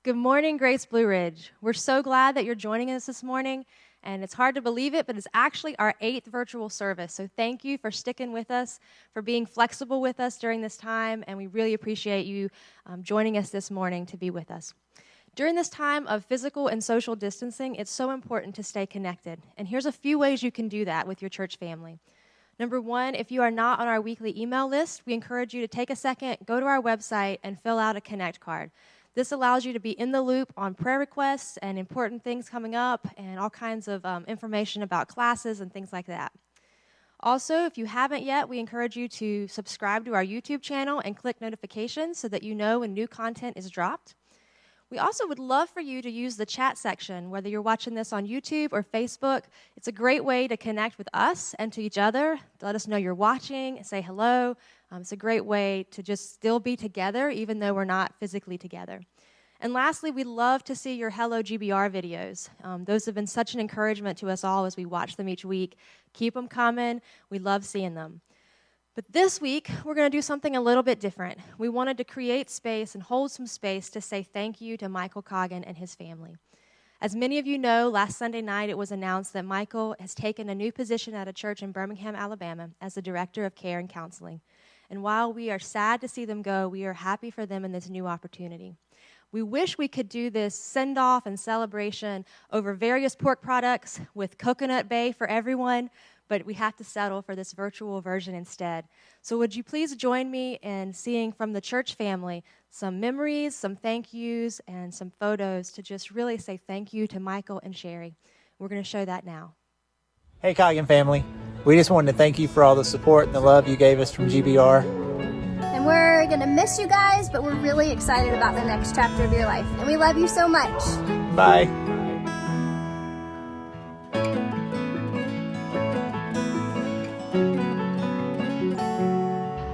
Good morning, Grace Blue Ridge. We're so glad that you're joining us this morning, and it's hard to believe it, but it's actually our 8th virtual service. So thank you for sticking with us, for being flexible with us during this time, and we really appreciate you joining us this morning to be with us. During this time of physical and social distancing, it's so important to stay connected, and here's a few ways you can do that with your church family. Number one, if you are not on our weekly email list, we encourage you to take a second, go to our website, and fill out a Connect card. This allows you to be in the loop on prayer requests and important things coming up and all kinds of information about classes and things like that. Also, if you haven't yet, we encourage you to subscribe to our YouTube channel and click notifications so that you know when new content is dropped. We also would love for you to use the chat section, whether you're watching this on YouTube or Facebook. It's a great way to connect with us and to each other, to let us know you're watching, say hello. It's a great way to just still be together, even though we're not physically together. And lastly, we love to see your Hello GBR videos. Those have been such an encouragement to us all as we watch them each week. Keep them coming. We love seeing them. But this week, we're going to do something a little bit different. We wanted to create space and hold some space to say thank you to Michael Coggin and his family. As many of you know, last Sunday night it was announced that Michael has taken a new position at a church in Birmingham, Alabama, as the Director of Care and Counseling. And while we are sad to see them go, we are happy for them in this new opportunity. We wish we could do this send-off and celebration over various pork products with Coconut Bay for everyone, but we have to settle for this virtual version instead. So would you please join me in seeing from the church family some memories, some thank yous, and some photos to just really say thank you to Michael and Sherry. We're going to show that now. Hey, Coggin family. We just wanted to thank you for all the support and the love you gave us from GBR. And we're going to miss you guys, but we're really excited about the next chapter of your life. And we love you so much. Bye.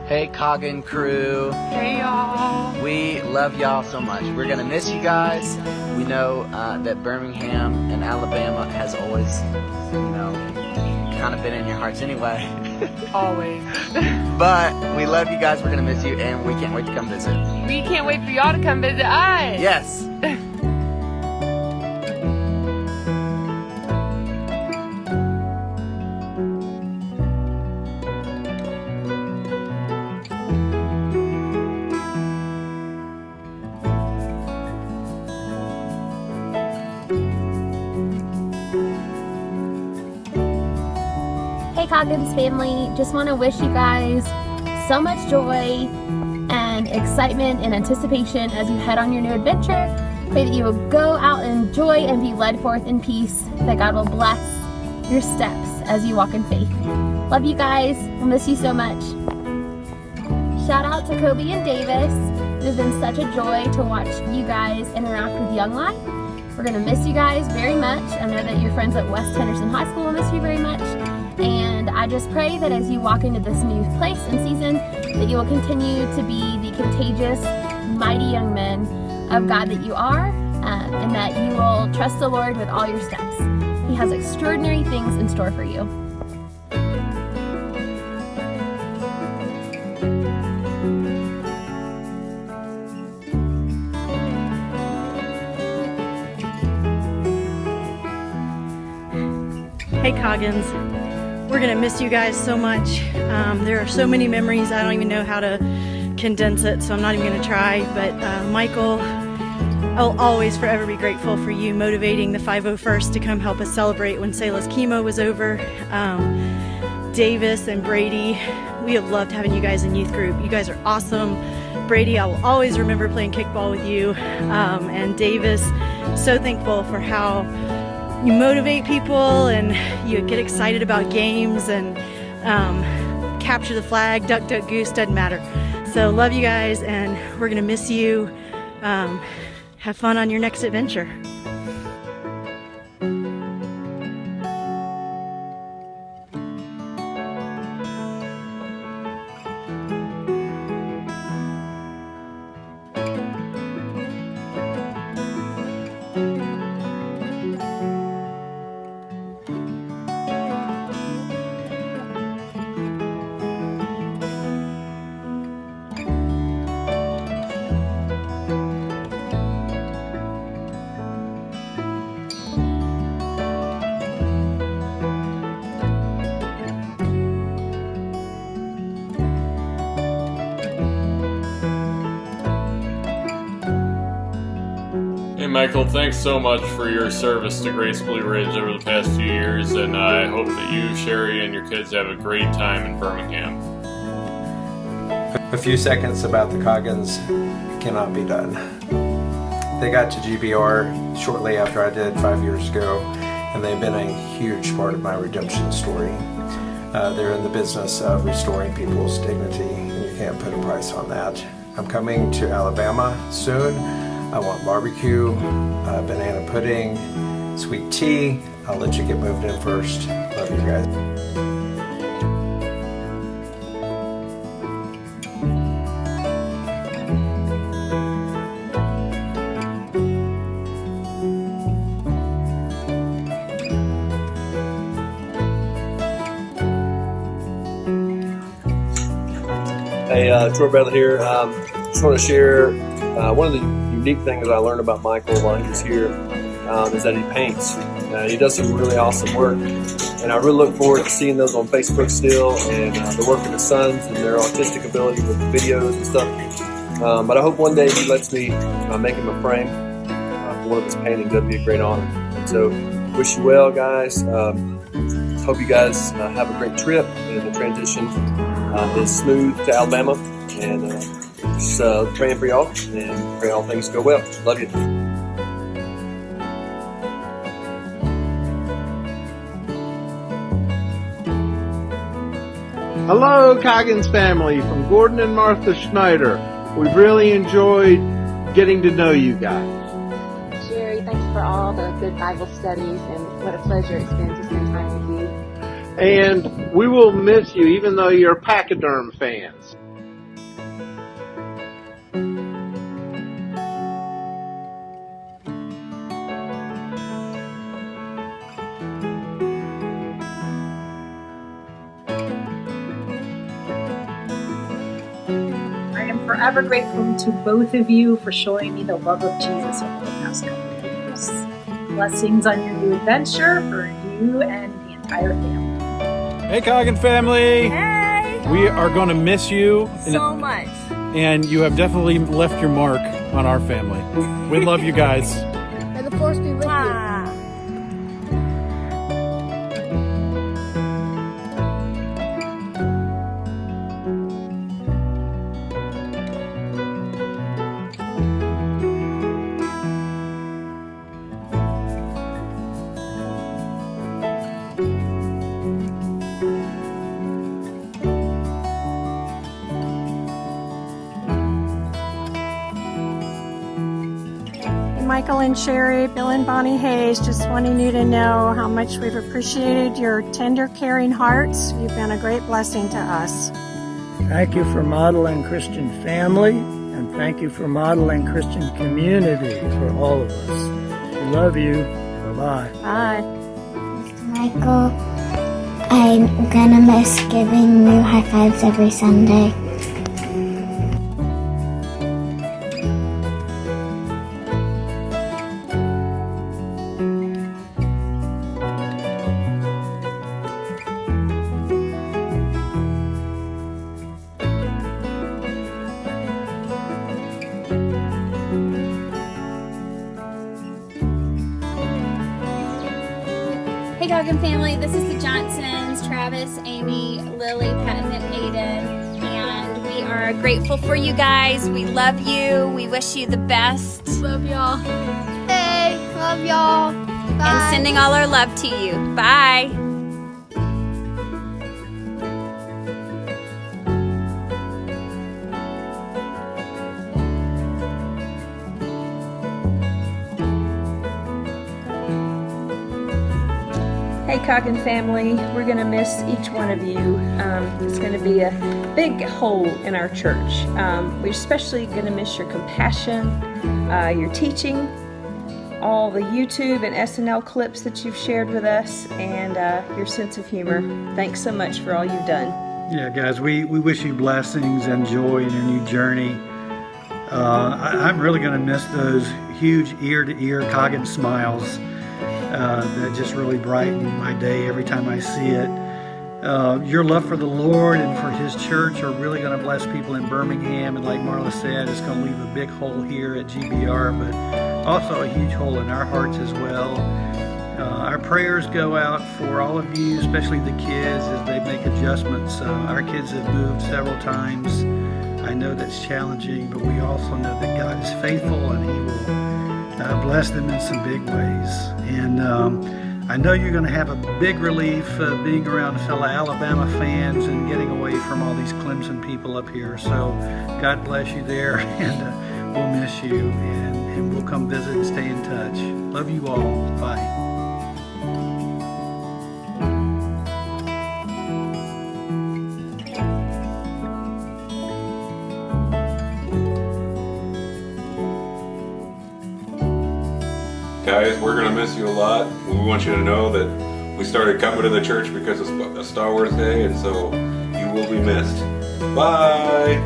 Hey, Coggin crew. Hey, y'all. We love y'all so much. We're going to miss you guys. We know that Birmingham and Alabama has always, kind of been in your hearts anyway. Always. But we love you guys. We're going to miss you, and we can't wait to come visit. We can't wait for y'all to come visit us. Yes. Hey, Coggins family, just want to wish you guys so much joy and excitement and anticipation as you head on your new adventure. Pray that you will go out in joy and be led forth in peace, that God will bless your steps as you walk in faith. Love you guys. We'll miss you so much. Shout out to Kobe and Davis. It has been such a joy to watch you guys interact with Young Life. We're going to miss you guys very much. I know that your friends at West Henderson High School will miss you very much. And I just pray that as you walk into this new place and season, that you will continue to be the contagious, mighty young men of God that you are, and that you will trust the Lord with all your steps. He has extraordinary things in store for you. Hey, Coggins. We're going to miss you guys so much. There are so many memories, I don't even know how to condense it, so I'm not even going to try. But Michael, I'll always forever be grateful for you motivating the 501st to come help us celebrate when Selah's chemo was over. Davis and Brady, we have loved having you guys in youth group. You guys are awesome. Brady, I will always remember playing kickball with you. And Davis, so thankful for how you motivate people and you get excited about games and capture the flag, duck, duck, goose, doesn't matter. So love you guys, and we're going to miss you. Have fun on your next adventure. Michael, thanks so much for your service to Grace Blue Ridge over the past few years, and I hope that you, Sherry, and your kids have a great time in Birmingham. A few seconds about the Coggins cannot be done. They got to GBR shortly after I did 5 years ago, and they've been a huge part of my redemption story. They're in the business of restoring people's dignity, and you can't put a price on that. I'm coming to Alabama soon. I want barbecue, banana pudding, sweet tea. I'll let you get moved in first. Love you guys. Hey, Troy Bradley here. Just want to share one of the unique things I learned about Michael while he was here is that he paints. He does some really awesome work, and I really look forward to seeing those on Facebook still, and the work of his sons and their artistic ability with the videos and stuff. But I hope one day he lets me make him a frame for one of his paintings. That'd be a great honor. And so, wish you well, guys. Hope you guys have a great trip, and the transition is smooth to Alabama, and just praying for y'all, and pray all things go well. Love you. Hello, Coggins family, from Gordon and Martha Schneider. We've really enjoyed getting to know you guys. Sherry, thanks for all the good Bible studies, and what a pleasure it's been to spend time with you. And we will miss you, even though you're Pachyderm fans. I am forever grateful to both of you for showing me the love of Jesus over the past couple of years. Blessings on your new adventure for you and the entire family. Hey, Coggin family! Hey! We are going to miss you. So much. And you have definitely left your mark on our family. We love you guys. May the force be with you. Michael and Sherry, Bill and Bonnie Hayes, just wanting you to know how much we've appreciated your tender, caring hearts. You've been a great blessing to us. Thank you for modeling Christian family, and thank you for modeling Christian community for all of us. We love you. Bye-bye. Bye. Mr. Michael, I'm gonna miss giving you high fives every Sunday. Hey Coggin family, this is the Johnsons, Travis, Amy, Lily, Patton, and Aiden, and we are grateful for you guys. We love you. We wish you the best. Love y'all. Hey, love y'all. Bye. And sending all our love to you. Bye. Hey Coggin family, we're going to miss each one of you. It's going to be a big hole in our church. We're especially going to miss your compassion, your teaching, all the YouTube and SNL clips that you've shared with us, and your sense of humor. Thanks so much for all you've done. Yeah, guys, we wish you blessings and joy in your new journey. I'm really going to miss those huge ear-to-ear Coggin smiles that just really brighten my day every time I see it. Your love for the Lord and for His church are really going to bless people in Birmingham, and like Marla said, it's going to leave a big hole here at GBR, but also a huge hole in our hearts as well. Our prayers go out for all of you, especially the kids, as they make adjustments. Our kids have moved several times. I know that's challenging, but we also know that God is faithful and He will bless them in some big ways. And I know you're going to have a big relief being around fellow Alabama fans and getting away from all these Clemson people up here. So God bless you there, and we'll miss you, and we'll come visit and stay in touch. Love you all. Bye. Guys, we're going to miss you a lot. We want you to know that we started coming to the church because of Star Wars Day, and so you will be missed. Bye!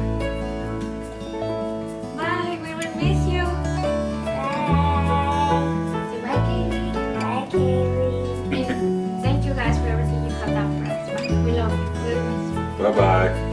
Bye, we will miss you. Say bye, Kaylee. Bye, Kaylee. Thank you guys for everything you have done for us. We love you. We will miss you. Bye-bye.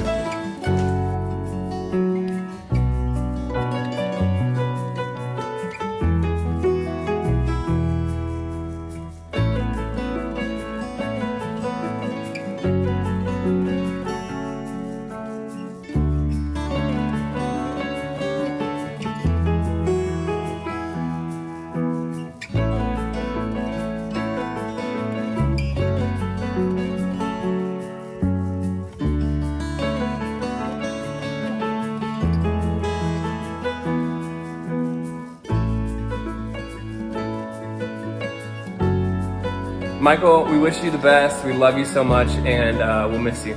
Michael, we wish you the best. We love you so much, and we'll miss you.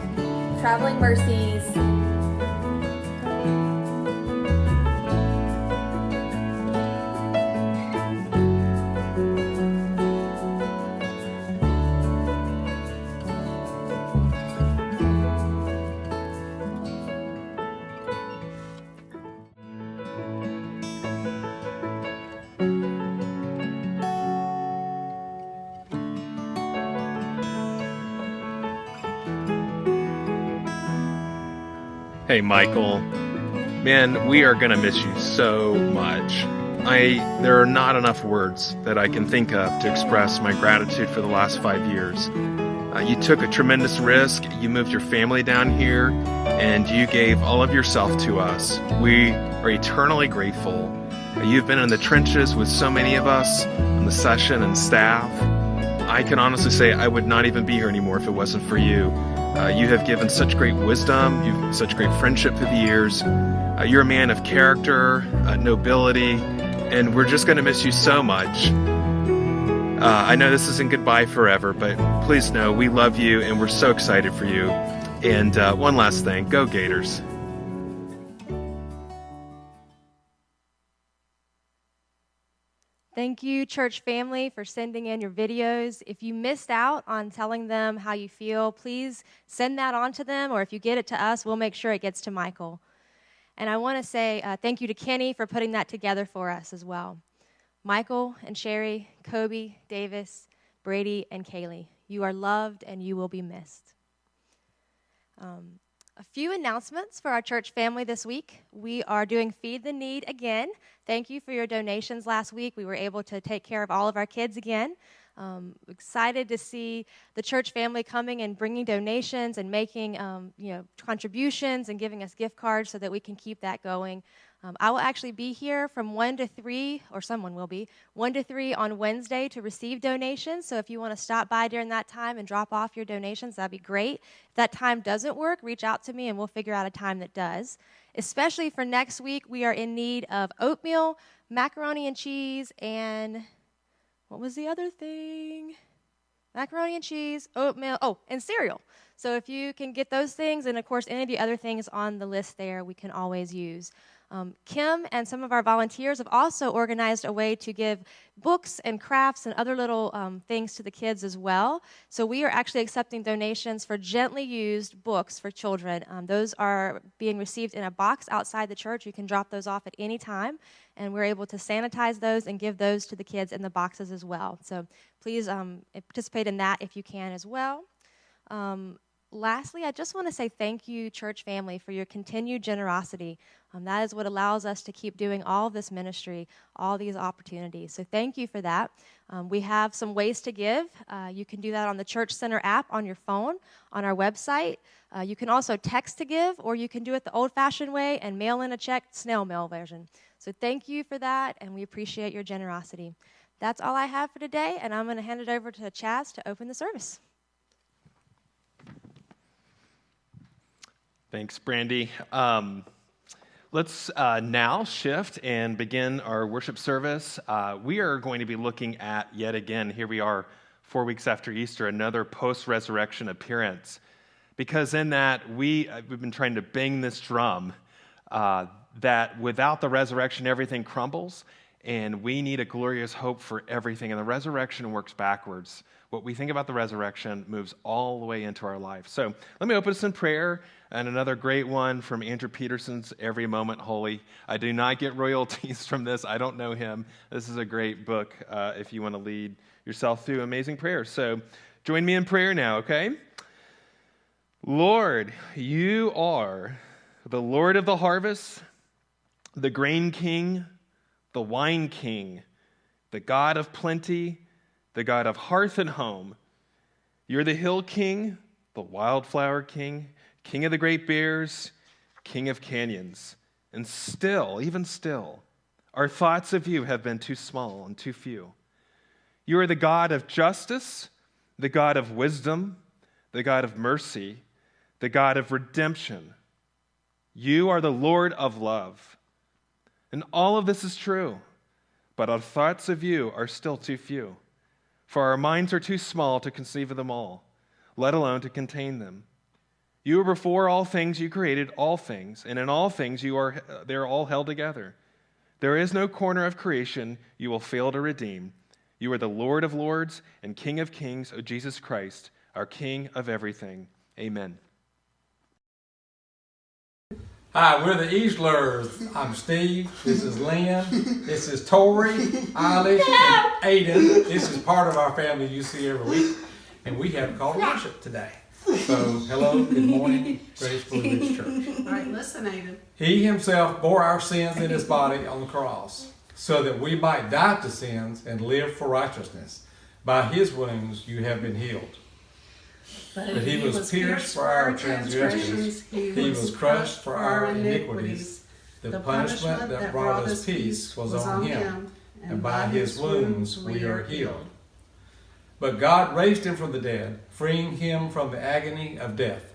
Traveling mercies. Hey, Michael. Man, we are going to miss you so much. There are not enough words that I can think of to express my gratitude for the last 5 years. You took a tremendous risk. You moved your family down here, and you gave all of yourself to us. We are eternally grateful. You've been in the trenches with so many of us on the session and staff. I can honestly say I would not even be here anymore if it wasn't for you. You have given such great wisdom, you've such great friendship through the years. You're a man of character, nobility, and we're just going to miss you so much. I know this isn't goodbye forever, but please know we love you and we're so excited for you. And one last thing, go Gators. Thank you, church family, for sending in your videos. If you missed out on telling them how you feel, please send that on to them, or if you get it to us, we'll make sure it gets to Michael. And I want to say thank you to Kenny for putting that together for us as well. Michael and Sherry, Kobe, Davis, Brady, and Kaylee, you are loved and you will be missed. A few announcements for our church family this week. We are doing Feed the Need again. Thank you for your donations last week. We were able to take care of all of our kids again. Excited to see the church family coming and bringing donations and making contributions and giving us gift cards so that we can keep that going. I will actually be here from 1 to 3, or someone will be, 1 to 3 on Wednesday to receive donations. So if you want to stop by during that time and drop off your donations, that'd be great. If that time doesn't work, reach out to me and we'll figure out a time that does. Especially for next week, we are in need of oatmeal, macaroni and cheese, and what was the other thing? Macaroni and cheese, oatmeal, and cereal. So if you can get those things, and of course any of the other things on the list there, we can always use. Kim and some of our volunteers have also organized a way to give books and crafts and other little things to the kids as well. So we are actually accepting donations for gently used books for children. Those are being received in a box outside the church. You can drop those off at any time, and we're able to sanitize those and give those to the kids in the boxes as well. So please participate in that if you can as well. Lastly, I just want to say thank you, church family, for your continued generosity. That is what allows us to keep doing all of this ministry, all these opportunities. So thank you for that. We have some ways to give. You can do that on the Church Center app on your phone, on our website. You can also text to give, or you can do it the old-fashioned way and mail in a check, snail mail version. So thank you for that, and we appreciate your generosity. That's all I have for today, and I'm going to hand it over to Chaz to open the service. Thanks, Brandy. Let's now shift and begin our worship service. We are going to be looking at, yet again, here we are 4 weeks after Easter, another post-resurrection appearance. Because in that, we've been trying to bang this drum that without the resurrection, everything crumbles, and we need a glorious hope for everything. And the resurrection works backwards. What we think about the resurrection moves all the way into our life. So let me open us in prayer, and another great one from Andrew Peterson's Every Moment Holy. I do not get royalties from this. I don't know him. This is a great book if you want to lead yourself through amazing prayer. So join me in prayer now, okay? Lord, you are the Lord of the harvest, the grain king, the wine king, the God of plenty, the God of hearth and home. You're the hill king, the wildflower king, king of the great bears, king of canyons. And still, even still, our thoughts of you have been too small and too few. You are the God of justice, the God of wisdom, the God of mercy, the God of redemption. You are the Lord of love. And all of this is true, but our thoughts of you are still too few. For our minds are too small to conceive of them all, let alone to contain them. You are before all things, you created all things, and in all things they are all held together. There is no corner of creation you will fail to redeem. You are the Lord of lords and King of kings, O Jesus Christ, our King of everything. Amen. Hi, we're the Easlers. I'm Steve. This is Lynn. This is Tori, Eilish, and Aiden. This is part of our family you see every week. And we have called worship today. So, hello, good morning, Grace Blue Ridge Church. All right, listen, Aiden. He himself bore our sins in his body on the cross, so that we might die to sins and live for righteousness. By his wounds you have been healed. But he was pierced for our transgressions, he was crushed for our iniquities. The punishment that brought us peace was on him, and by his wounds we are healed. But God raised him from the dead, freeing him from the agony of death,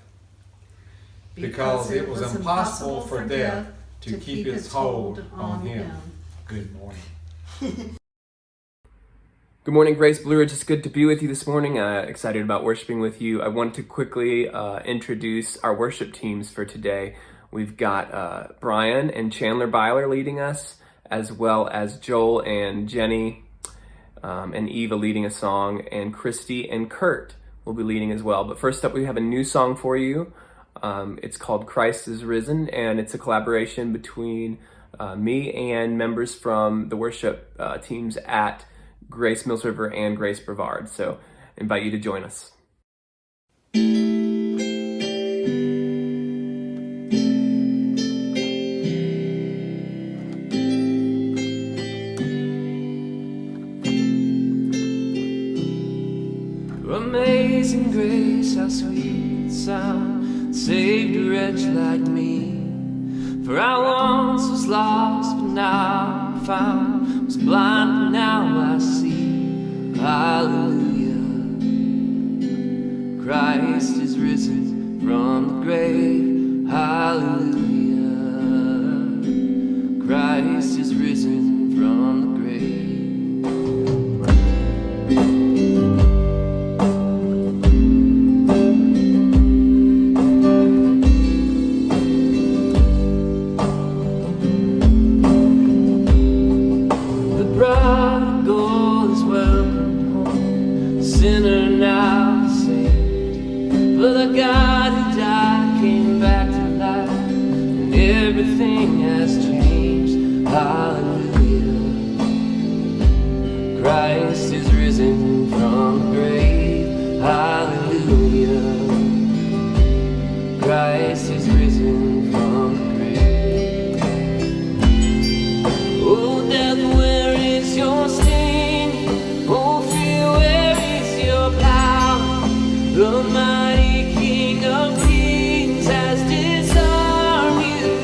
because it was impossible for death to keep its hold on him. Good morning. Good morning, Grace Blue Ridge. It's good to be with you this morning. Excited about worshiping with you. I wanted to quickly introduce our worship teams for today. We've got Brian and Chandler Byler leading us, as well as Joel and Jenny and Eva leading a song, and Christy and Kurt will be leading as well. But first up, we have a new song for you. It's called Christ is Risen, and it's a collaboration between me and members from the worship teams at Grace Mills River and Grace Brevard. So I invite you to join us. Amazing grace, how sweet the sound saved a wretch like me. For I once was lost, but now I'm found. Was blind, but now I see. Hallelujah. Christ is risen from the grave. Hallelujah. Christ is risen from the grave. God who died came back to life, and everything has changed. Hallelujah. Christ is risen from the grave. Hallelujah. is your sting? Oh, fear, where is your power? The mighty King of Kings has disarmed you,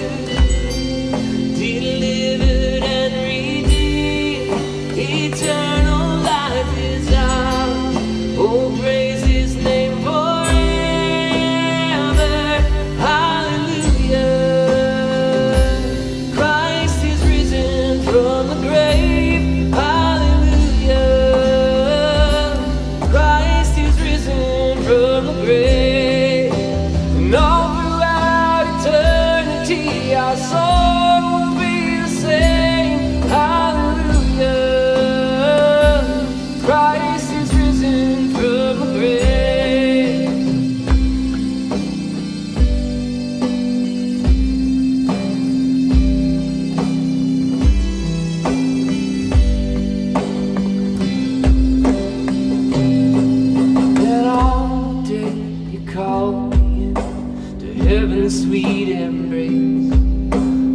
delivered and redeemed. Eternal life is ours. Oh, praise His name forever. Hallelujah. Christ is risen from the grave. Hallelujah. Christ is risen from the grave. And all throughout eternity, our soul will be the same. Hallelujah. Christ is risen from the grave. That all day you called me into heaven's sweet embrace.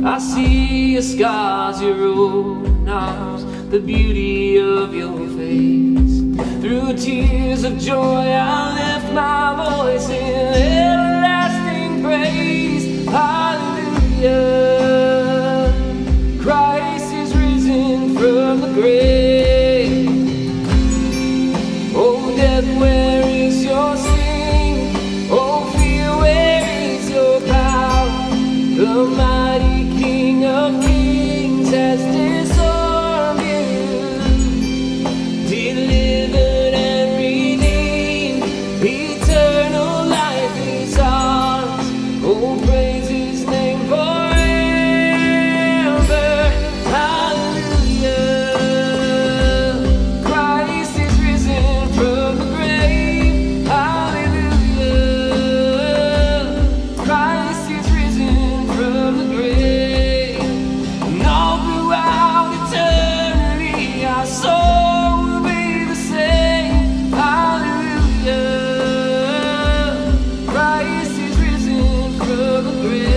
I see your scars, your open arms, the beauty of your face. Through tears of joy I lift my voice in everlasting praise. Hallelujah. Christ is risen from the grave. Oh, death, where is your sting? Oh, fear, where is your power? The mighty King of Kings has disarmed you, delivered and redeemed. Eternal life is ours. Oh, praise His name forever. Hallelujah. Christ is risen from the grave. Hallelujah. Christ is risen from the grave. And all throughout eternity, our soul will be the same. Hallelujah. Christ is risen from the grave.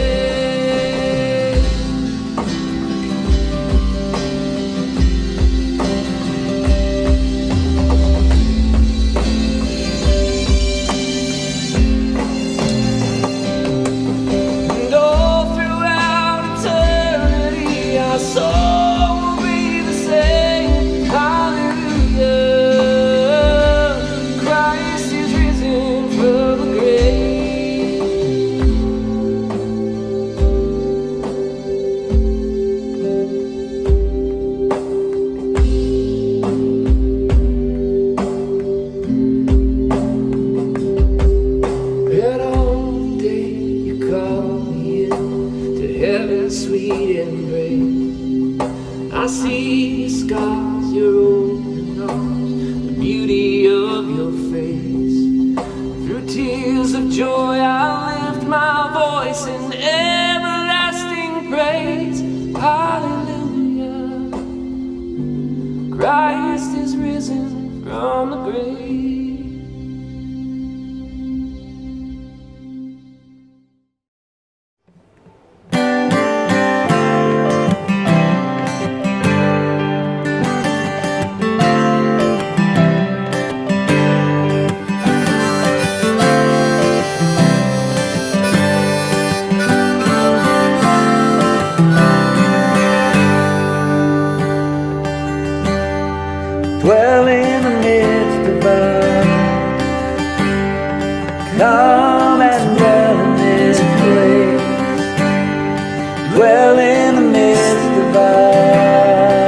And all throughout eternity, our soul will be the same. Hallelujah. Christ is risen from the grave. That all day you called me in to heaven's sweet embrace. I see your scars, your open arms, the beauty of your face. Through tears of joy I lift my voice in everlasting praise. Hallelujah. Christ is risen from the grave. Dwell in the midst of us. Come and dwell in this place. Dwell in the midst of us.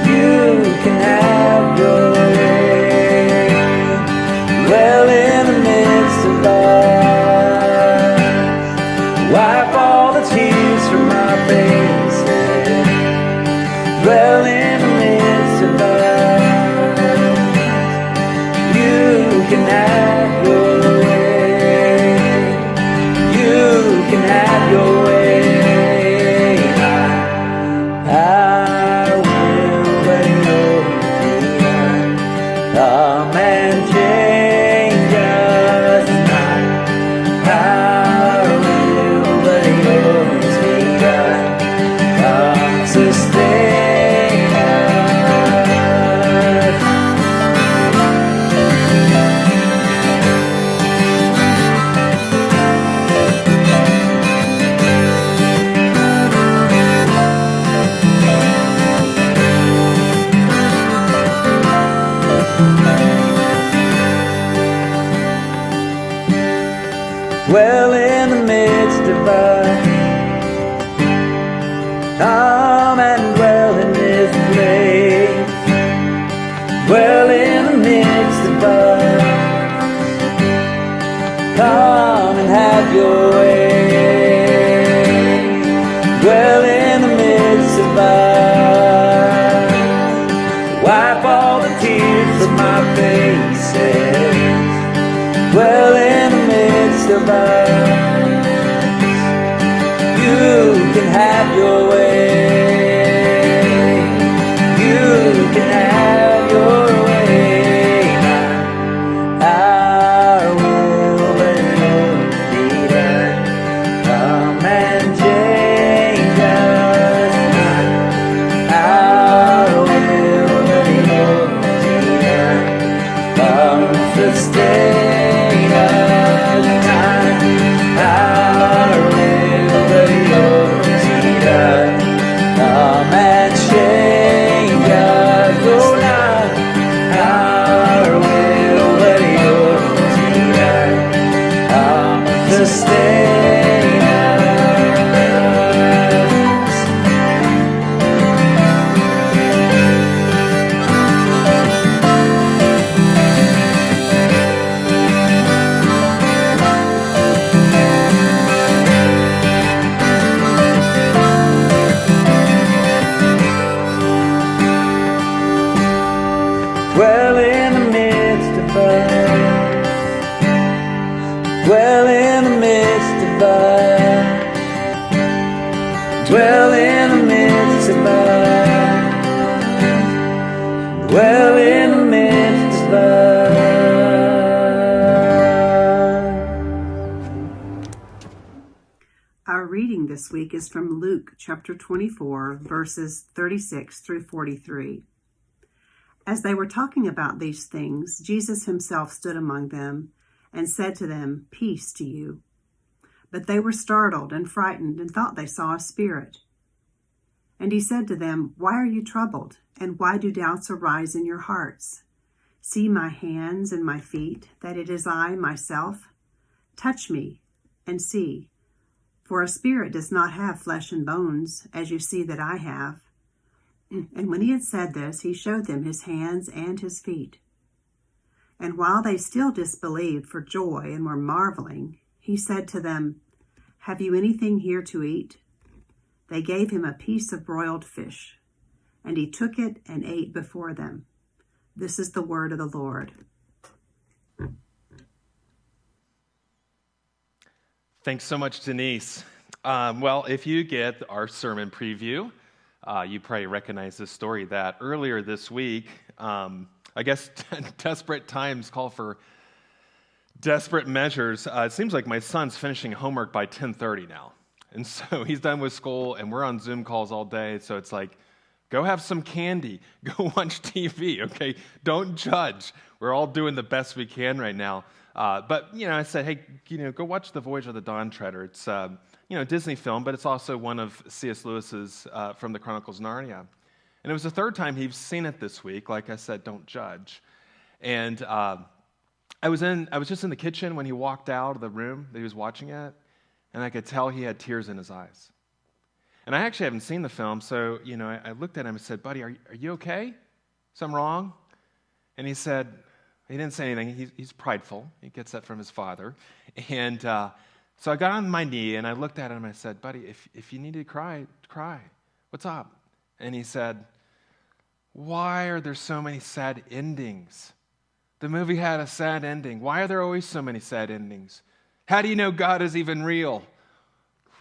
You can have your way. Dwell in the midst of us. Wipe all the tears from my face. Dwell in the midst of us. You can have your way. You can have your way. I will let your will be done. Come and change us tonight. I will let yours be done. divine. Come and dwell in this place, dwell in the midst of us. Come and have your way, dwell in the midst of us. Wipe all the tears from my faces, dwell in the midst of us. You can have your way, you can have your way. Our will let yours be done. Come and change us. Our will let yours be done. Come sustain us. Our will let yours be done. Come and change us. Oh, now our will let yours be done. Come sustain us. Dwell in the midst of us, dwell in the midst of us, dwell in the midst of us, dwell in the midst of us. Our reading this week is from Luke chapter 24, verses 36 through 43. As they were talking about these things, Jesus himself stood among them and said to them, "Peace to you." But they were startled and frightened and thought they saw a spirit. And he said to them, "Why are you troubled? And why do doubts arise in your hearts? See my hands and my feet, that it is I myself? Touch me and see. For a spirit does not have flesh and bones, as you see that I have." And when he had said this, he showed them his hands and his feet. And while they still disbelieved for joy and were marveling, he said to them, "Have you anything here to eat?" They gave him a piece of broiled fish, and he took it and ate before them. This is the word of the Lord. Thanks so much, Denise. Well, if you get our sermon preview, you probably recognize this story that earlier this week, I guess desperate times call for desperate measures. It seems like my son's finishing homework by 10:30 now. And so he's done with school, and we're on Zoom calls all day. So it's like, go have some candy. Go watch TV, okay? Don't judge. We're all doing the best we can right now. But, I said, hey, go watch The Voyage of the Dawn Treader. It's a Disney film, but it's also one of C.S. Lewis's from the Chronicles of Narnia. And it was the third time he's seen it this week. Like I said, don't judge. And I was just in the kitchen when he walked out of the room that he was watching it, and I could tell he had tears in his eyes. And I actually haven't seen the film, so I looked at him and said, "Buddy, are you okay? Something wrong?" And he said, he didn't say anything. He's prideful. He gets that from his father. And so I got on my knee and I looked at him and I said, "Buddy, if you need to cry, cry. What's up?" And he said, "Why are there so many sad endings? The movie had a sad ending. Why are there always so many sad endings? How do you know God is even real?"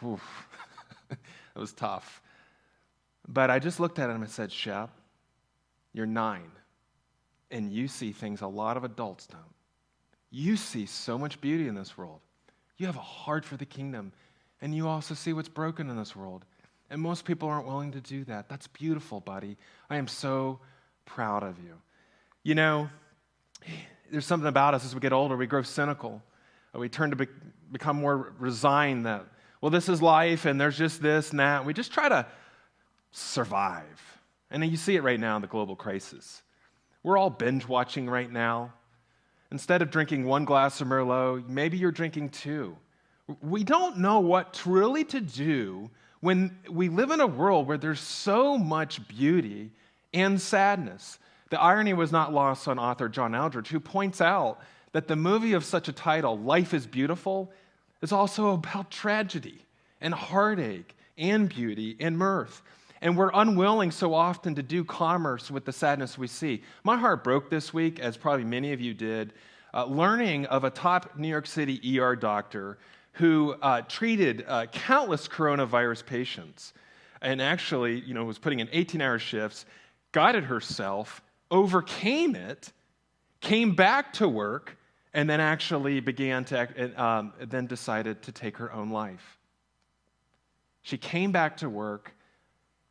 It was tough. But I just looked at him and said, "Shep, you're 9, and you see things a lot of adults don't. You see so much beauty in this world. You have a heart for the kingdom, and you also see what's broken in this world. And most people aren't willing to do that. That's beautiful, buddy. I am so proud of you." There's something about us as we get older, we grow cynical. We turn to become more resigned that, well, this is life, and there's just this and that. We just try to survive. And you see it right now in the global crisis. We're all binge watching right now. Instead of drinking 1 glass of Merlot, maybe you're drinking 2. we don't know what really to do when we live in a world where there's so much beauty and sadness. The irony was not lost on author John Eldredge, who points out that the movie of such a title, Life is Beautiful, is also about tragedy and heartache and beauty and mirth. And we're unwilling so often to do commerce with the sadness we see. My heart broke this week, as probably many of you did, learning of a top New York City ER doctor who treated countless coronavirus patients and actually, was putting in 18-hour shifts, got it herself, overcame it, came back to work, and then actually then decided to take her own life. She came back to work,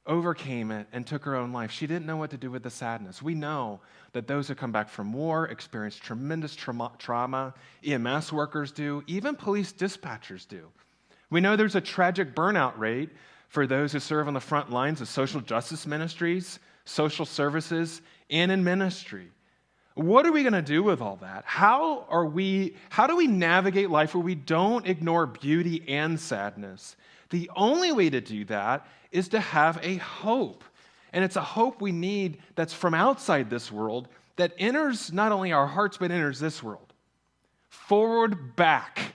overcame it, and took her own life. She didn't know what to do with the sadness. We know that those who come back from war experience tremendous trauma. EMS workers do. Even police dispatchers do. We know there's a tragic burnout rate for those who serve on the front lines of social justice ministries, social services, and in ministry. What are we going to do with all that? How do we navigate life where we don't ignore beauty and sadness? The only way to do that is to have a hope. And it's a hope we need that's from outside this world that enters not only our hearts, but enters this world. Forward, back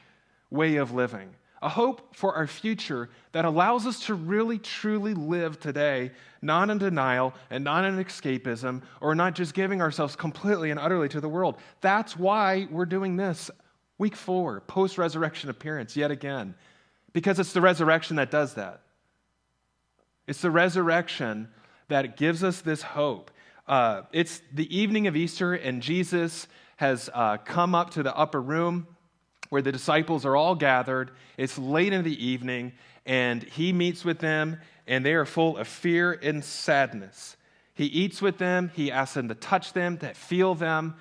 way of living. A hope for our future that allows us to really, truly live today, not in denial and not in escapism, or not just giving ourselves completely and utterly to the world. That's why we're doing this. Week 4, post-resurrection appearance, yet again. Because it's the resurrection that does that. It's the resurrection that gives us this hope. It's the evening of Easter, and Jesus has come up to the upper room where the disciples are all gathered. It's late in the evening, and he meets with them, and they are full of fear and sadness. He eats with them. He asks them to touch them, to feel them,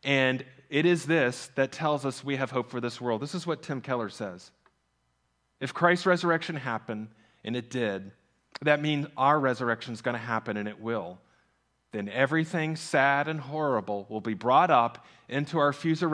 and it is this that tells us we have hope for this world. This is what Tim Keller says. If Christ's resurrection happened, and it did, that means our resurrection is going to happen, and it will. Then everything sad and horrible will be brought up into our future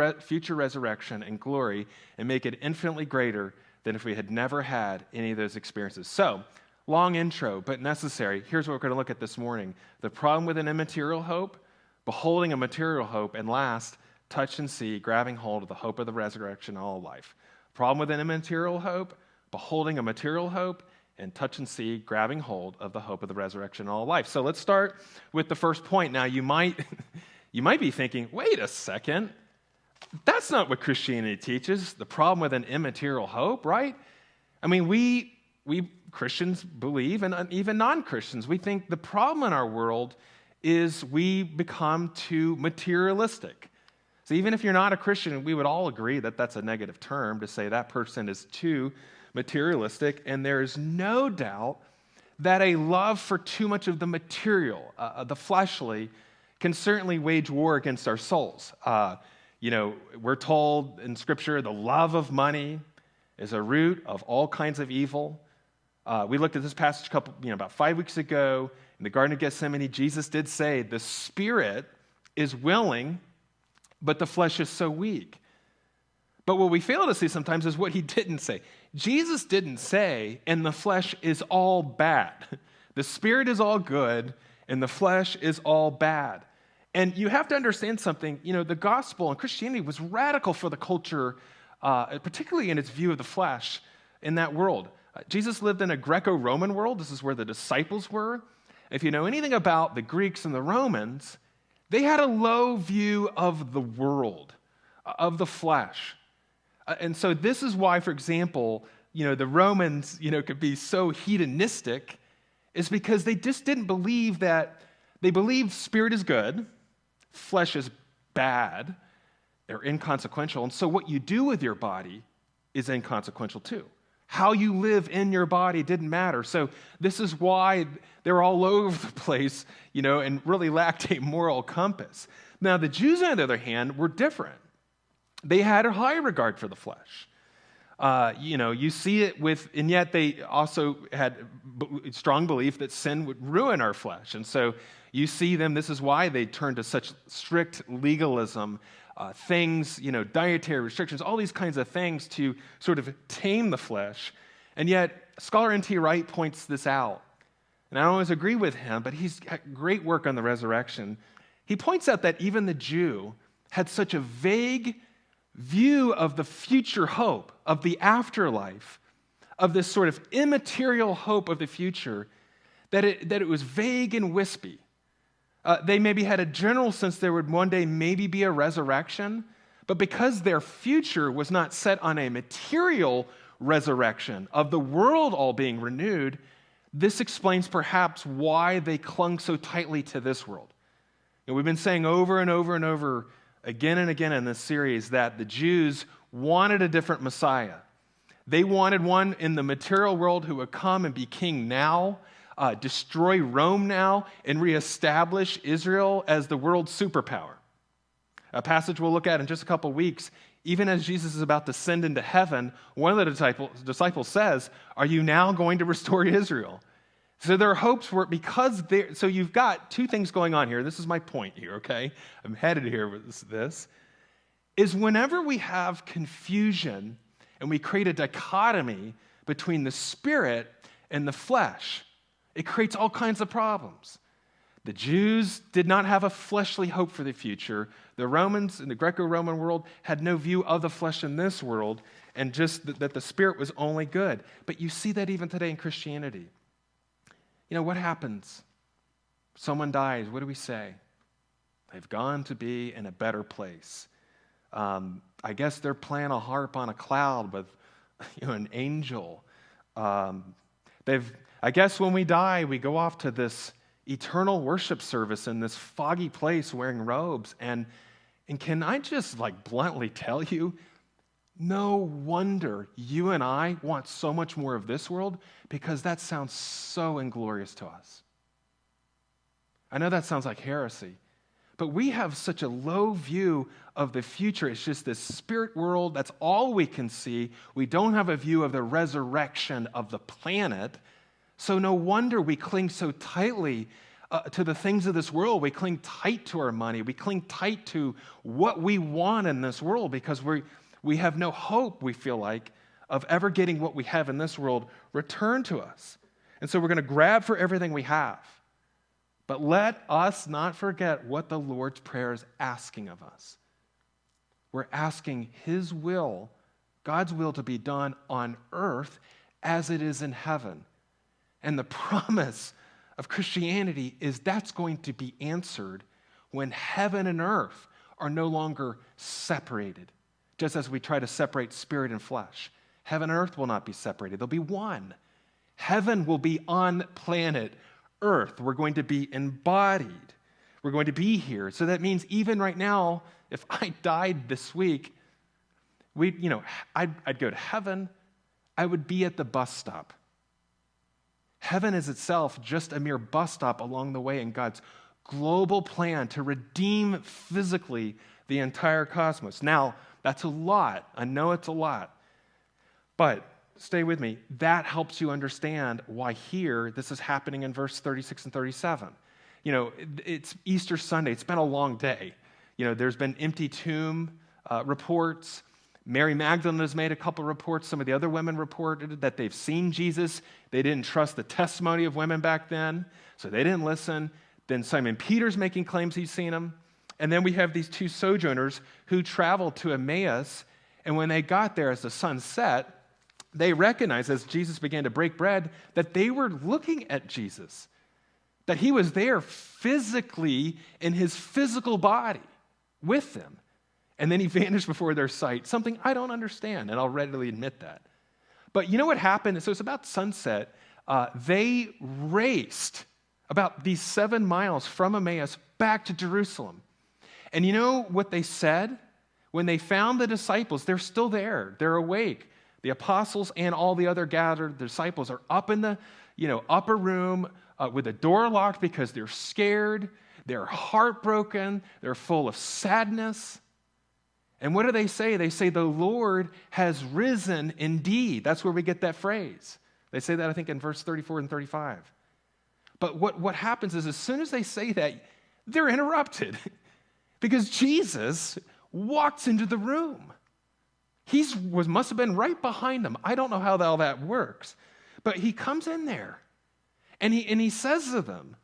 resurrection and glory and make it infinitely greater than if we had never had any of those experiences. So, long intro, but necessary. Here's what we're going to look at this morning. The problem with an immaterial hope, beholding a material hope, and last, touch and see, grabbing hold of the hope of the resurrection all of life. Problem with an immaterial hope, beholding a material hope, and touch and see, grabbing hold of the hope of the resurrection all of life. So let's start with the first point. Now, you might be thinking, wait a second, that's not what Christianity teaches, the problem with an immaterial hope, right? I mean, we Christians believe, and even non-Christians, we think the problem in our world is we become too materialistic. So even if you're not a Christian, we would all agree that that's a negative term to say that person is too materialistic, and there is no doubt that a love for too much of the material, the fleshly, can certainly wage war against our souls. We're told in Scripture the love of money is a root of all kinds of evil. We looked at this passage about 5 weeks ago in the Garden of Gethsemane. Jesus did say the spirit is willing, but the flesh is so weak. But what we fail to see sometimes is what he didn't say. Jesus didn't say, and the flesh is all bad. The spirit is all good, and the flesh is all bad. And you have to understand something. The gospel and Christianity was radical for the culture, particularly in its view of the flesh in that world. Jesus lived in a Greco-Roman world. This is where the disciples were. If you know anything about the Greeks and the Romans, they had a low view of the world, of the flesh. And so this is why, for example, the Romans, could be so hedonistic, is because they just didn't believe that. They believed spirit is good, flesh is bad, they're inconsequential, and so what you do with your body is inconsequential too. How you live in your body didn't matter. So this is why they're all over the place, and really lacked a moral compass. Now, the Jews, on the other hand, were different. They had a high regard for the flesh. You see it and yet they also had strong belief that sin would ruin our flesh. And so you see them, this is why they turned to such strict legalism things, dietary restrictions, all these kinds of things to sort of tame the flesh. And yet, scholar N.T. Wright points this out. And I don't always agree with him, but he's got great work on the resurrection. He points out that even the Jew had such a vague view of the future hope, of the afterlife, of this sort of immaterial hope of the future, that it was vague and wispy. They maybe had a general sense there would one day maybe be a resurrection, but because their future was not set on a material resurrection of the world all being renewed, this explains perhaps why they clung so tightly to this world. And we've been saying over and over and over again and again in this series that the Jews wanted a different Messiah. They wanted one in the material world who would come and be king now, destroy Rome now, and reestablish Israel as the world's superpower. A passage we'll look at in just a couple weeks, even as Jesus is about to ascend into heaven, one of the disciples says, "Are you now going to restore Israel?" So their hopes were, so you've got two things going on here. This is my point here, okay? I'm headed here with this. Is whenever we have confusion and we create a dichotomy between the spirit and the flesh, it creates all kinds of problems. The Jews did not have a fleshly hope for the future. The Romans in the Greco-Roman world had no view of the flesh in this world, and just that the spirit was only good. But you see that even today in Christianity. What happens? Someone dies. What do we say? They've gone to be in a better place. I guess they're playing a harp on a cloud with an angel. I guess when we die, we go off to this eternal worship service in this foggy place wearing robes. And can I just bluntly tell you, no wonder you and I want so much more of this world, because that sounds so inglorious to us. I know that sounds like heresy, but we have such a low view of the future. It's just this spirit world. That's all we can see. We don't have a view of the resurrection of the planet. So no wonder we cling so tightly to the things of this world. We cling tight to our money. We cling tight to what we want in this world, because we have no hope, we feel like, of ever getting what we have in this world returned to us. And so we're going to grab for everything we have. But let us not forget what the Lord's Prayer is asking of us. We're asking His will, God's will, to be done on earth as it is in heaven. And the promise of Christianity is that's going to be answered when heaven and earth are no longer separated. Just as we try to separate spirit and flesh, heaven and earth will not be separated. They'll be one. Heaven will be on planet earth. We're going to be embodied. We're going to be here. So that means even right now, if I died this week, I'd go to heaven. I would be at the bus stop. Heaven is itself just a mere bus stop along the way in God's global plan to redeem physically the entire cosmos. Now, that's a lot. I know it's a lot. But stay with me. That helps you understand why here this is happening in verse 36 and 37. It's Easter Sunday. It's been a long day. There's been empty tomb reports. Mary Magdalene has made a couple reports. Some of the other women reported that they've seen Jesus. They didn't trust the testimony of women back then, so they didn't listen. Then Simon Peter's making claims he's seen him. And then we have these two sojourners who traveled to Emmaus, and when they got there as the sun set, they recognized, as Jesus began to break bread, that they were looking at Jesus, that he was there physically in his physical body with them. And then he vanished before their sight, something I don't understand, and I'll readily admit that. But you know what happened? So it's about sunset. They raced about these 7 miles from Emmaus back to Jerusalem. And you know what they said? When they found the disciples, they're still there. They're awake. The apostles and all the other gathered disciples are up in the upper room with the door locked because they're scared. They're heartbroken. They're full of sadness. And what do they say? They say, "The Lord has risen indeed." That's where we get that phrase. They say that, I think, in verse 34 and 35. But what happens is as soon as they say that, they're interrupted. Because Jesus walks into the room. Must have been right behind them. I don't know how all that works. But he comes in there and he says to them,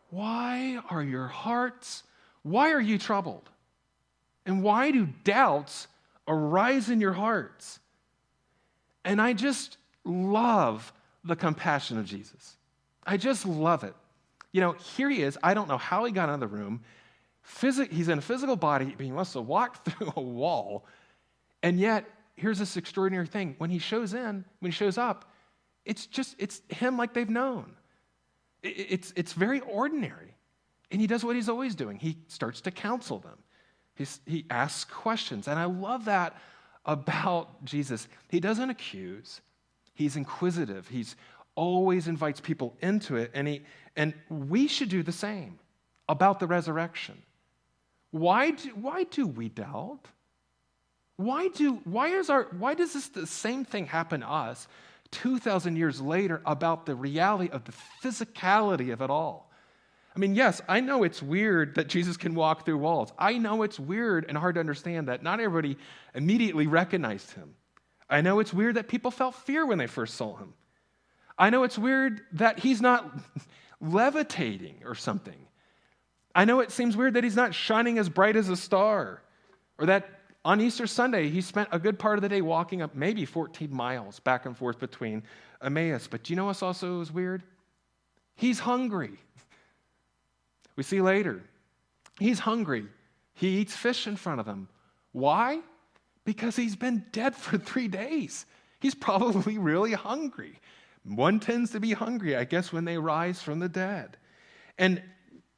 why are you troubled? And why do doubts arise in your hearts? And I just love the compassion of Jesus. I just love it. Here he is. I don't know how he got out of the room. He's in a physical body, but he must have walked through a wall. And yet, here's this extraordinary thing. When he shows up, it's him like they've known. It's very ordinary. And he does what he's always doing. He starts to counsel them. He asks questions. And I love that about Jesus. He doesn't accuse. He's inquisitive. He's always invites people into it. And we should do the same about the resurrection. Why do we doubt? Why does the same thing happen to us 2,000 years later about the reality of the physicality of it all? I mean, yes, I know it's weird that Jesus can walk through walls. I know it's weird and hard to understand that not everybody immediately recognized him. I know it's weird that people felt fear when they first saw him. I know it's weird that he's not levitating or something. I know it seems weird that he's not shining as bright as a star, or that on Easter Sunday, he spent a good part of the day walking up maybe 14 miles back and forth between Emmaus. But do you know what's also is weird? He's hungry. We see later. He's hungry. He eats fish in front of them. Why? Because he's been dead for 3 days. He's probably really hungry. One tends to be hungry, I guess, when they rise from the dead. And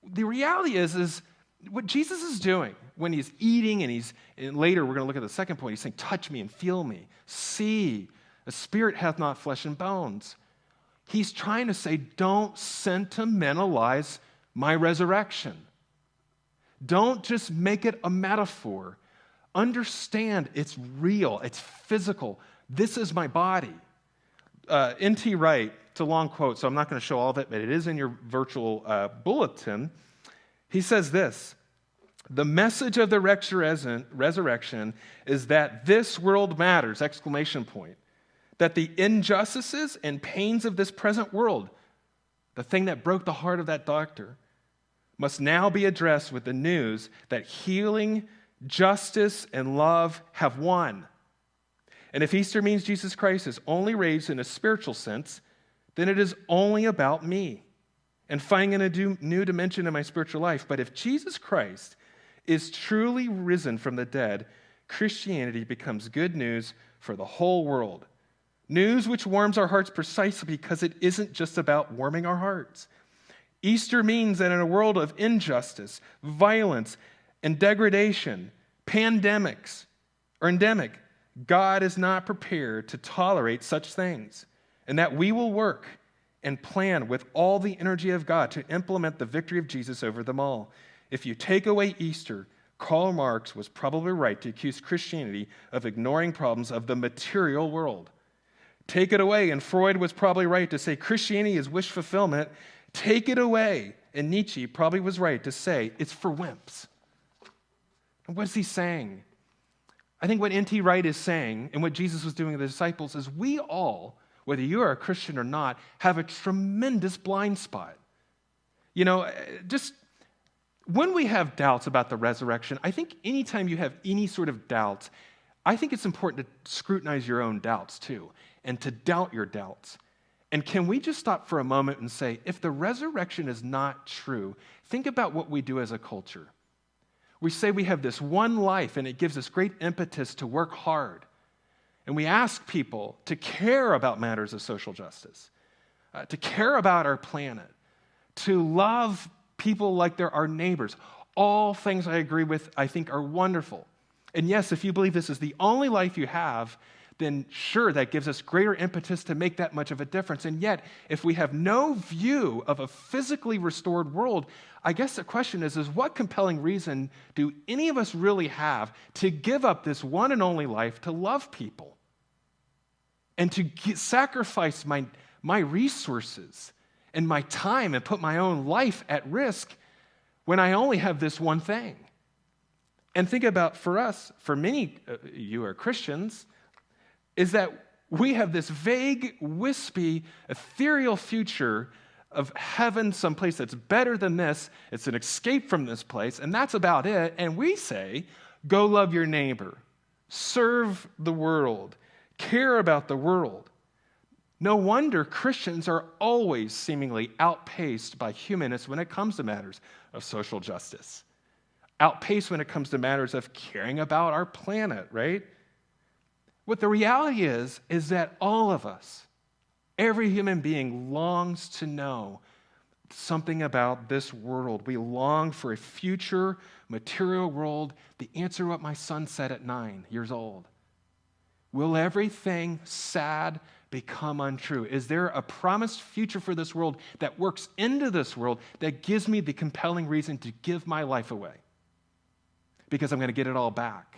the reality is what Jesus is doing when he's eating, and later we're going to look at the second point, he's saying, touch me and feel me. See, the spirit hath not flesh and bones. He's trying to say, don't sentimentalize my resurrection. Don't just make it a metaphor. Understand it's real, it's physical. This is my body. N.T. Wright, it's a long quote, so I'm not going to show all of it, but it is in your virtual bulletin. He says this: the message of the resurrection is that this world matters, ! That the injustices and pains of this present world, the thing that broke the heart of that doctor, must now be addressed with the news that healing, justice, and love have won. And if Easter means Jesus Christ is only raised in a spiritual sense, then it is only about me and finding a new dimension in my spiritual life. But if Jesus Christ is truly risen from the dead, Christianity becomes good news for the whole world. News which warms our hearts precisely because it isn't just about warming our hearts. Easter means that in a world of injustice, violence, and degradation, endemic, God is not prepared to tolerate such things, and that we will work and plan with all the energy of God to implement the victory of Jesus over them all. If you take away Easter, Karl Marx was probably right to accuse Christianity of ignoring problems of the material world. Take it away, and Freud was probably right to say Christianity is wish fulfillment. Take it away, and Nietzsche probably was right to say it's for wimps. And what's he saying? I think what N.T. Wright is saying, and what Jesus was doing with the disciples, is we all, whether you are a Christian or not, have a tremendous blind spot. Just when we have doubts about the resurrection, I think anytime you have any sort of doubts, I think it's important to scrutinize your own doubts too, and to doubt your doubts. And can we just stop for a moment and say, if the resurrection is not true, think about what we do as a culture. We say we have this one life, and it gives us great impetus to work hard. And we ask people to care about matters of social justice, to care about our planet, to love people like they're our neighbors. All things I agree with, I think, are wonderful. And yes, if you believe this is the only life you have, then sure, that gives us greater impetus to make that much of a difference. And yet, if we have no view of a physically restored world, I guess the question is what compelling reason do any of us really have to give up this one and only life to love people and to sacrifice my resources and my time and put my own life at risk when I only have this one thing? And think about for us, for many you are Christians, is that we have this vague, wispy, ethereal future of heaven, someplace that's better than this. It's an escape from this place, and that's about it. And we say, go love your neighbor, serve the world, care about the world. No wonder Christians are always seemingly outpaced by humanists when it comes to matters of social justice, outpaced when it comes to matters of caring about our planet, right? What the reality is that all of us, every human being longs to know something about this world. We long for a future material world. The answer to what my son said at 9 years old. Will everything sad become untrue? Is there a promised future for this world that works into this world that gives me the compelling reason to give my life away? Because I'm going to get it all back.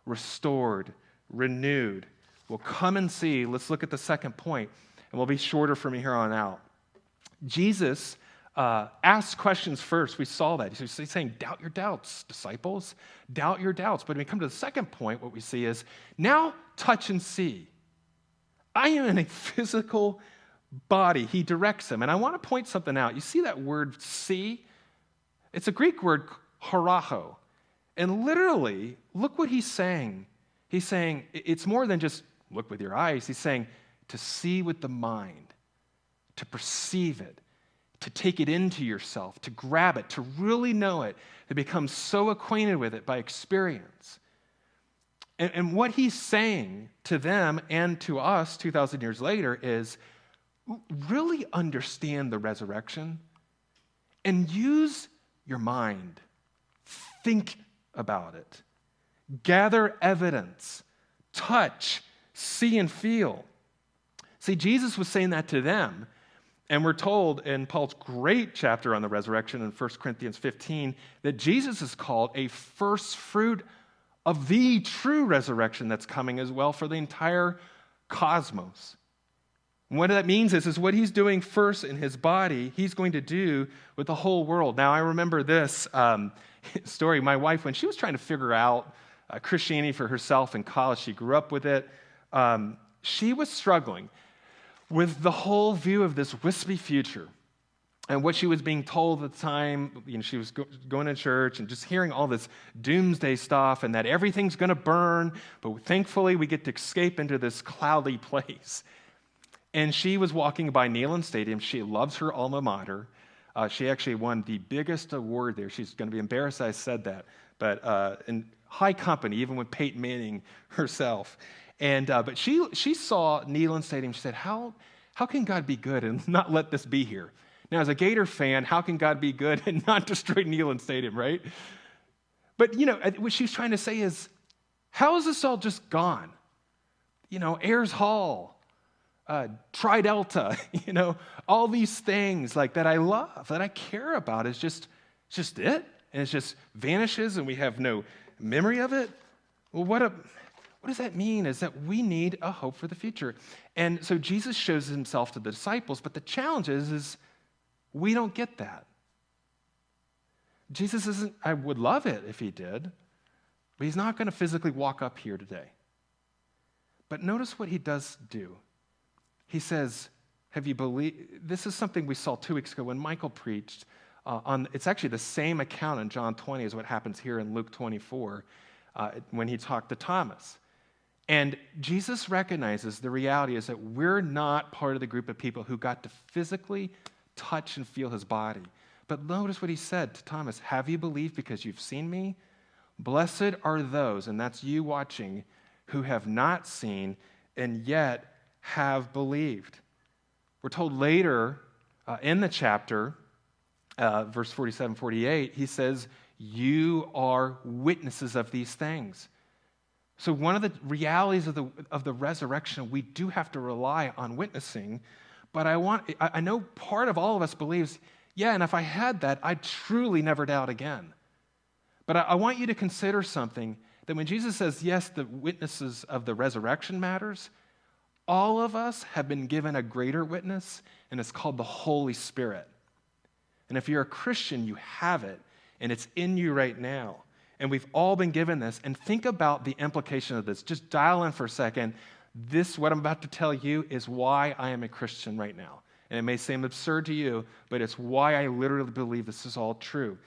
Restored, renewed. We'll come and see. Let's look at the second point, and we'll be shorter from here on out. Jesus asked questions first. We saw that. He's saying, doubt your doubts, disciples. Doubt your doubts. But when we come to the second point, what we see is, now touch and see. I am in a physical body. He directs them. And I want to point something out. You see that word see? It's a Greek word, haraho. And literally, look what he's saying. He's saying it's more than just look with your eyes. He's saying to see with the mind, to perceive it, to take it into yourself, to grab it, to really know it, to become so acquainted with it by experience. And what he's saying to them and to us 2,000 years later is really understand the resurrection and use your mind. Think about it. Gather evidence. Touch, see, and feel. See, Jesus was saying that to them. And we're told in Paul's great chapter on the resurrection in 1 Corinthians 15 that Jesus is called a first fruit of the true resurrection that's coming as well for the entire cosmos. And what that means is what he's doing first in his body, he's going to do with the whole world. Now, I remember this story. My wife, when she was trying to figure out Christianity for herself in college, she grew up with it. She was struggling with the whole view of this wispy future. And what she was being told at the time, she was going to church and just hearing all this doomsday stuff and that everything's going to burn, but thankfully we get to escape into this cloudy place. And she was walking by Neyland Stadium. She loves her alma mater. She actually won the biggest award there. She's going to be embarrassed I said that, but in high company, even with Peyton Manning herself. And but she saw Neyland Stadium. She said, how can God be good and not let this be here? Now, as a Gator fan, how can God be good and not destroy Neyland Stadium, right? But, what she's trying to say is, how is this all just gone? Ayers Hall, Tri Delta, all these things like that I love, that I care about is just it, and it just vanishes, and we have no memory of it. Well, what does that mean? Is that we need a hope for the future, and so Jesus shows himself to the disciples. But the challenge is we don't get that. Jesus isn't. I would love it if he did, but he's not going to physically walk up here today. But notice what he does do. He says, have you believed? This is something we saw 2 weeks ago when Michael preached it's actually the same account in John 20 as what happens here in Luke 24 when he talked to Thomas. And Jesus recognizes the reality is that we're not part of the group of people who got to physically touch and feel his body. But notice what he said to Thomas, have you believed because you've seen me? Blessed are those, and that's you watching, who have not seen and yet have believed. We're told later in the chapter, verse 47, 48, he says, you are witnesses of these things. So one of the realities of the resurrection, we do have to rely on witnessing, but I know part of all of us believes, yeah, and if I had that, I'd truly never doubt again. But I want you to consider something, that when Jesus says, yes, the witnesses of the resurrection matters, all of us have been given a greater witness, and it's called the Holy Spirit. And if you're a Christian, you have it, and it's in you right now. And we've all been given this. And think about the implication of this. Just dial in for a second. This, what I'm about to tell you, is why I am a Christian right now. And it may seem absurd to you, but it's why I literally believe this is all true.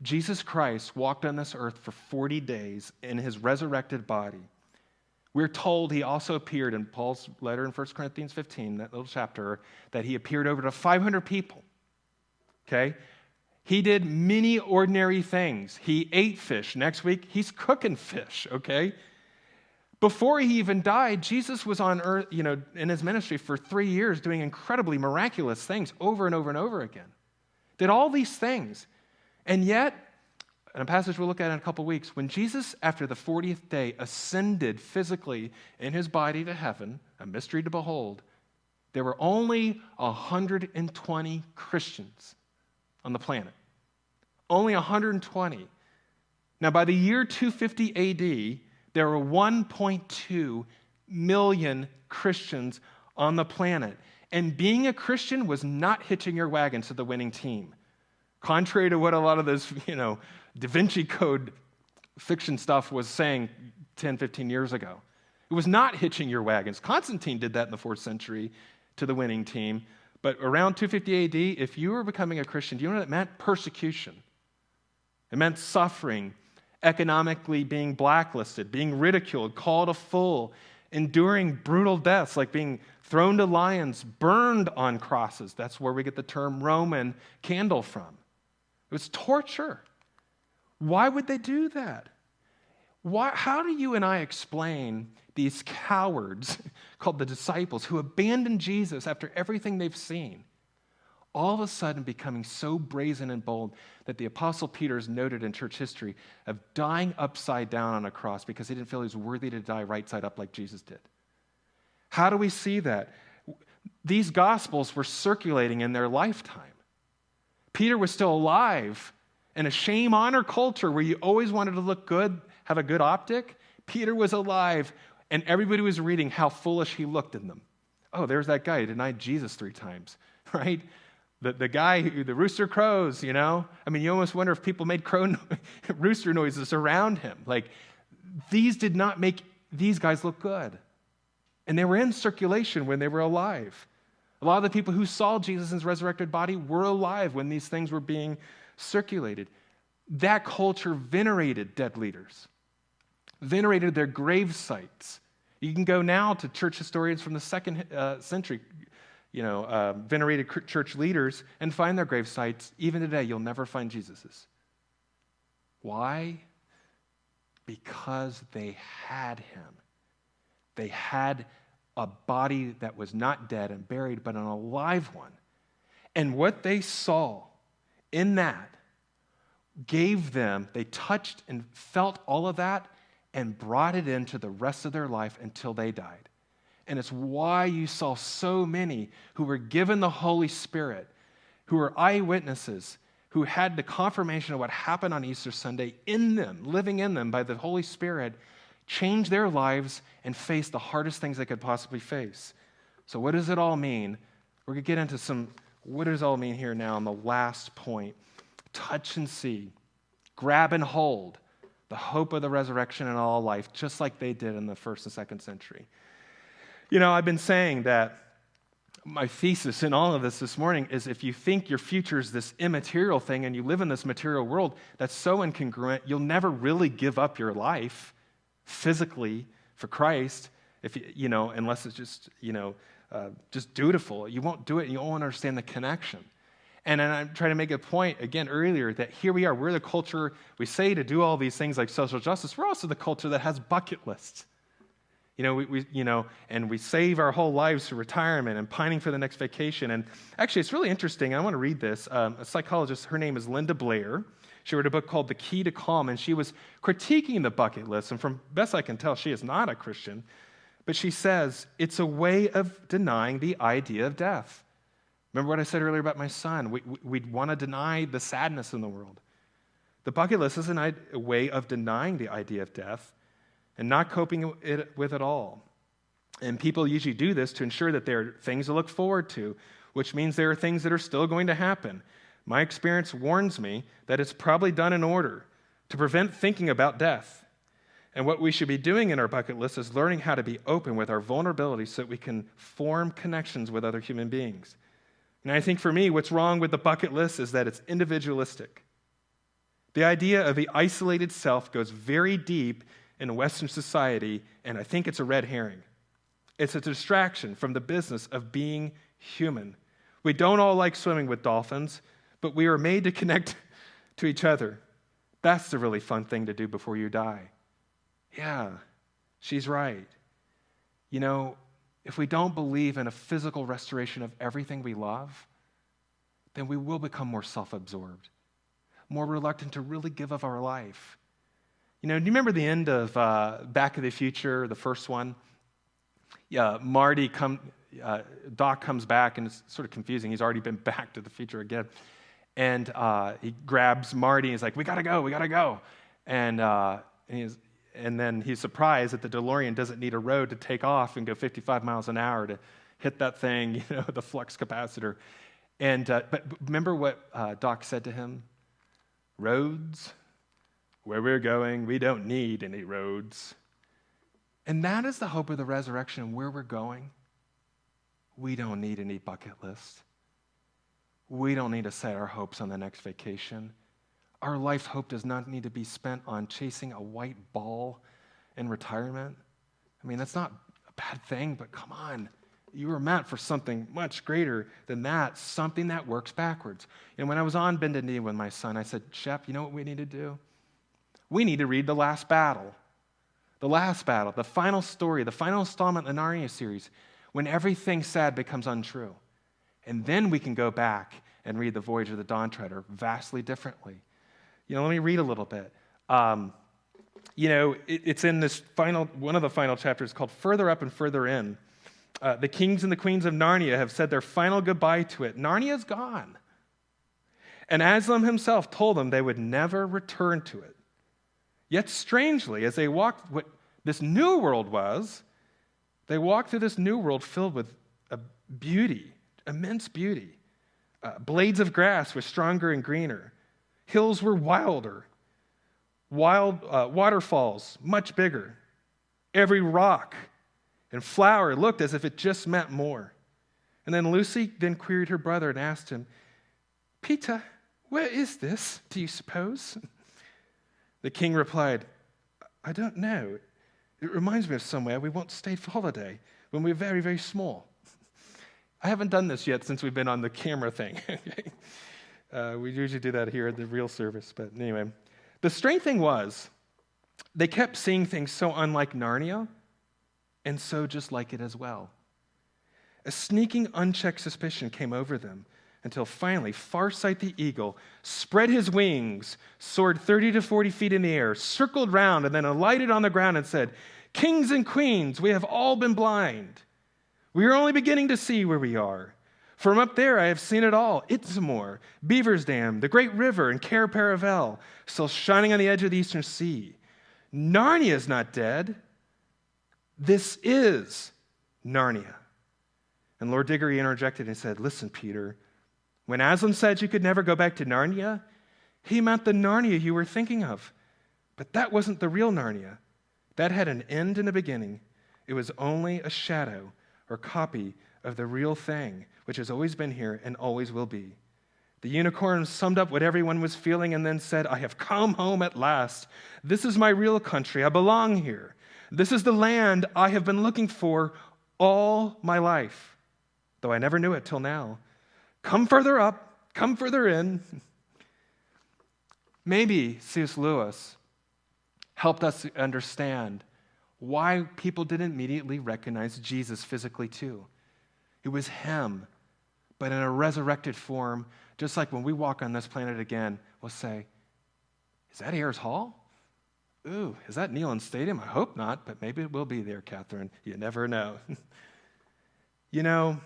Jesus Christ walked on this earth for 40 days in his resurrected body. We're told he also appeared in Paul's letter in 1 Corinthians 15, that little chapter, that he appeared over to 500 people. Okay? He did many ordinary things. He ate fish. Next week, he's cooking fish, okay? Before he even died, Jesus was on earth, in his ministry for 3 years doing incredibly miraculous things over and over and over again. Did all these things. And yet, in a passage we'll look at in a couple weeks, when Jesus, after the 40th day, ascended physically in his body to heaven, a mystery to behold, there were only 120 Christians on the planet. Only 120. Now, by the year 250 AD, there were 1.2 million Christians on the planet. And being a Christian was not hitching your wagon to the winning team. Contrary to what a lot of this, Da Vinci Code fiction stuff was saying 10, 15 years ago. It was not hitching your wagons. Constantine did that in the 4th century to the winning team. But around 250 AD, if you were becoming a Christian, do you know what it meant? Persecution. It meant suffering, economically being blacklisted, being ridiculed, called a fool, enduring brutal deaths like being thrown to lions, burned on crosses. That's where we get the term Roman candle from. It was torture. Why would they do that? How do you and I explain these cowards called the disciples who abandoned Jesus after everything they've seen, all of a sudden becoming so brazen and bold that the Apostle Peter is noted in church history of dying upside down on a cross because he didn't feel he was worthy to die right side up like Jesus did? How do we see that? These Gospels were circulating in their lifetime. Peter was still alive in a shame-honor culture where you always wanted to look good, have a good optic. Peter was alive, and everybody was reading how foolish he looked in them. Oh, there's that guy who denied Jesus 3 times, right? The guy who, the rooster crows, you almost wonder if people made rooster noises around him. Like, these did not make these guys look good. And they were in circulation when they were alive. A lot of the people who saw Jesus' resurrected body were alive when these things were being circulated. That culture venerated dead leaders, venerated their grave sites. You can go now to church historians from the 2nd century, venerated church leaders, and find their grave sites. Even today, you'll never find Jesus's. Why? Because they had him. They had a body that was not dead and buried, but an alive one. And what they saw in that gave them, they touched and felt all of that and brought it into the rest of their life until they died. And it's why you saw so many who were given the Holy Spirit, who were eyewitnesses, who had the confirmation of what happened on Easter Sunday in them, living in them by the Holy Spirit, change their lives and face the hardest things they could possibly face. So what does it all mean? We're going to get into what does it all mean here now on the last point. Touch and see, grab and hold the hope of the resurrection in all life, just like they did in the 1st and 2nd century. I've been saying that my thesis in all of this morning is if you think your future is this immaterial thing and you live in this material world that's so incongruent, you'll never really give up your life physically for Christ, unless it's just dutiful. You won't do it, and you won't understand the connection. And I'm trying to make a point, again, earlier, that here we are. We're the culture, we say to do all these things like social justice. We're also the culture that has bucket lists. And we save our whole lives for retirement and pining for the next vacation. And actually, it's really interesting. I want to read this. A psychologist, her name is Linda Blair. She wrote a book called The Key to Calm, and she was critiquing the bucket list. And from best I can tell, she is not a Christian. But she says, it's a way of denying the idea of death. Remember what I said earlier about my son? We'd want to deny the sadness in the world. The bucket list is a way of denying the idea of death and not coping with it all. And people usually do this to ensure that there are things to look forward to, which means there are things that are still going to happen. My experience warns me that it's probably done in order to prevent thinking about death. And what we should be doing in our bucket list is learning how to be open with our vulnerability so that we can form connections with other human beings. And I think for me, what's wrong with the bucket list is that it's individualistic. The idea of the isolated self goes very deep in Western society, and I think it's a red herring. It's a distraction from the business of being human. We don't all like swimming with dolphins, but we are made to connect to each other. That's the really fun thing to do before you die. Yeah, she's right. You know, if we don't believe in a physical restoration of everything we love, then we will become more self-absorbed, more reluctant to really give of our life. You know, do you remember the end of Back to the Future, the first one? Yeah, Doc comes back, and it's sort of confusing. He's already been back to the future again. And he grabs Marty, and he's like, we gotta go. And then he's surprised that the DeLorean doesn't need a road to take off and go 55 miles an hour to hit that thing, you know, the flux capacitor. And but remember what Doc said to him? Roads? Where we're going, we don't need any roads. And that is the hope of the resurrection. Where we're going, we don't need any bucket list. We don't need to set our hopes on the next vacation. Our life hope does not need to be spent on chasing a white ball in retirement. I mean, that's not a bad thing, but come on. You were meant for something much greater than that, something that works backwards. And when I was on bended knee with my son, I said, Shep, you know what we need to do? We need to read The Last Battle. The Last Battle, the final story, the final installment in the Narnia series, when everything sad becomes untrue. And then we can go back and read The Voyage of the Dawn Treader vastly differently. You know, let me read a little bit. You know, it's in this one of the final chapters called Further Up and Further In. The kings and the queens of Narnia have said their final goodbye to it. Narnia's gone. And Aslan himself told them they would never return to it. Yet strangely, as they walked what this new world was, they walked through this new world filled with a beauty, immense beauty. Blades of grass were stronger and greener. Hills were wilder. Waterfalls, much bigger. Every rock and flower looked as if it just meant more. And then Lucy then queried her brother and asked him, Peter, where is this, do you suppose? The king replied, I don't know. It reminds me of somewhere we once stayed for holiday when we were very, very small. I haven't done this yet since we've been on the camera thing. We usually do that here at the real service, but anyway. The strange thing was, they kept seeing things so unlike Narnia, and so just like it as well. A sneaking, unchecked suspicion came over them, until finally Farsight the eagle spread his wings, soared 30 to 40 feet in the air, circled round, and then alighted on the ground and said, Kings and queens, we have all been blind. We are only beginning to see where we are. From up there I have seen it all. Itzamore, Beaver's Dam, the great river, and Cair Paravel, still shining on the edge of the eastern sea. Narnia is not dead. This is Narnia. And Lord Diggory interjected and said, Listen, Peter, when Aslan said you could never go back to Narnia, he meant the Narnia you were thinking of. But that wasn't the real Narnia. That had an end and a beginning. It was only a shadow or copy of the real thing, which has always been here and always will be. The unicorn summed up what everyone was feeling and then said, I have come home at last. This is my real country. I belong here. This is the land I have been looking for all my life, though I never knew it till now. Come further up, come further in. Maybe C.S. Lewis helped us understand why people didn't immediately recognize Jesus physically too. It was him, but in a resurrected form, just like when we walk on this planet again, we'll say, is that Ayers Hall? Ooh, is that Neyland Stadium? I hope not, but maybe it will be there, Catherine. You never know. You know,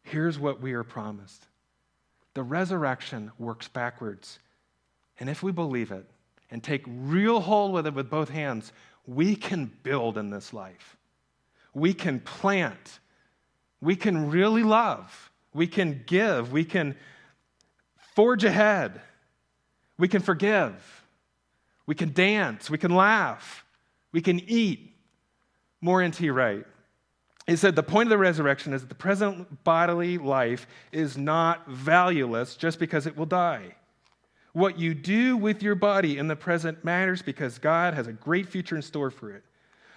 here's what we are promised. The resurrection works backwards. And if we believe it and take real hold with it with both hands, we can build in this life. We can plant. We can really love. We can give. We can forge ahead. We can forgive. We can dance. We can laugh. We can eat. More N.T. Wright. He said, the point of the resurrection is that the present bodily life is not valueless just because it will die. What you do with your body in the present matters because God has a great future in store for it.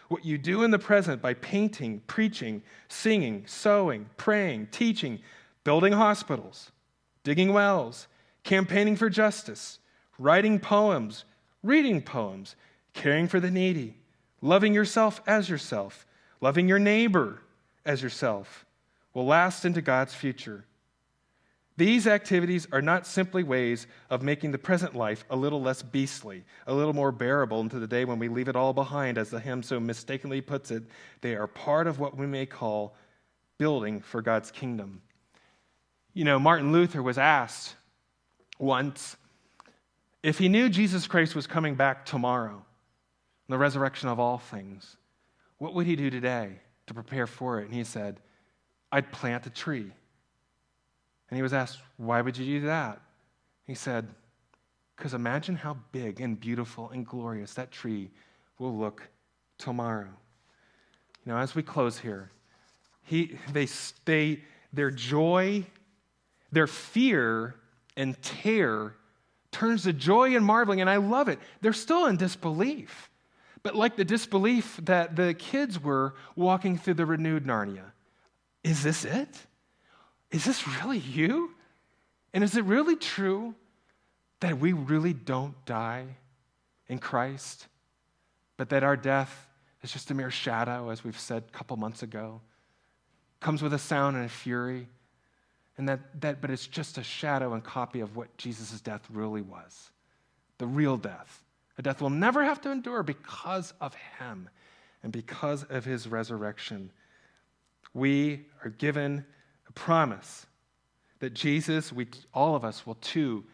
What you do in the present by painting, preaching, singing, sewing, praying, teaching, building hospitals, digging wells, campaigning for justice, writing poems, reading poems, caring for the needy, loving yourself as yourself, loving your neighbor as yourself, will last into God's future. These activities are not simply ways of making the present life a little less beastly, a little more bearable into the day when we leave it all behind, as the hymn so mistakenly puts it. They are part of what we may call building for God's kingdom. You know, Martin Luther was asked once if he knew Jesus Christ was coming back tomorrow, the resurrection of all things, what would he do today to prepare for it? And he said, I'd plant a tree. And he was asked, why would you do that? He said, because imagine how big and beautiful and glorious that tree will look tomorrow. You know, as we close here, their joy, their fear and terror turns to joy and marveling, and I love it. They're still in disbelief. But like the disbelief that the kids were walking through the renewed Narnia, is this it? Is this really you? And is it really true that we really don't die in Christ, but that our death is just a mere shadow, as we've said a couple months ago, comes with a sound and a fury, and but it's just a shadow and copy of what Jesus' death really was, the real death. A death we'll never have to endure because of him and because of his resurrection. We are given a promise that Jesus, all of us will too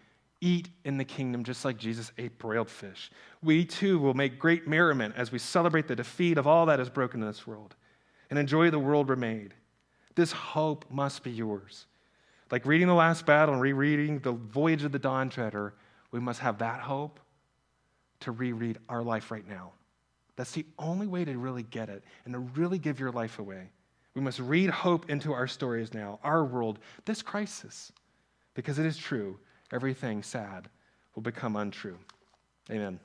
eat in the kingdom just like Jesus ate broiled fish. We too will make great merriment as we celebrate the defeat of all that is broken in this world and enjoy the world remade. This hope must be yours. Like reading The Last Battle and rereading The Voyage of the Dawn Treader, we must have that hope to reread our life right now. That's the only way to really get it and to really give your life away. We must read hope into our stories now, our world, this crisis, because it is true, everything sad will become untrue. Amen.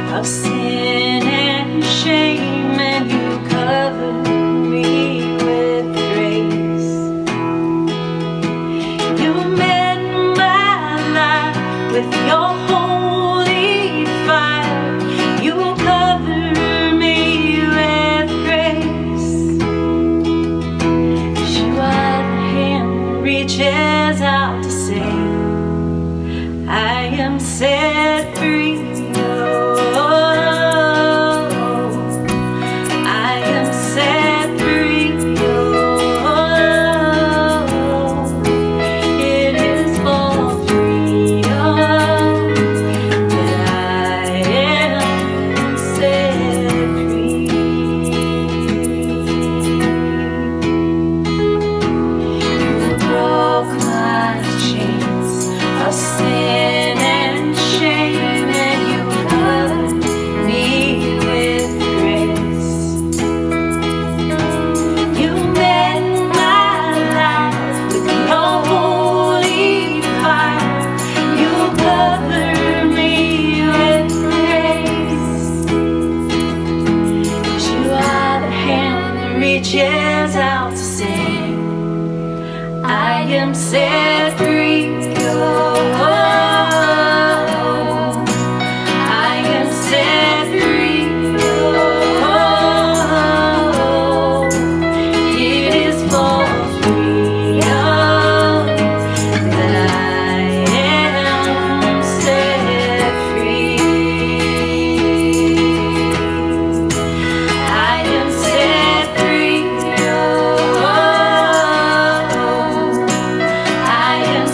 Of sin and shame, and you covered me with grace. You met my life with your holy fire. You covered me with grace. You are the hand that reaches out to save. I am set free. Reaches out to sing. I am set free. Oh, I am set free. Oh, it is for freedom that I am set free. I am set free. I am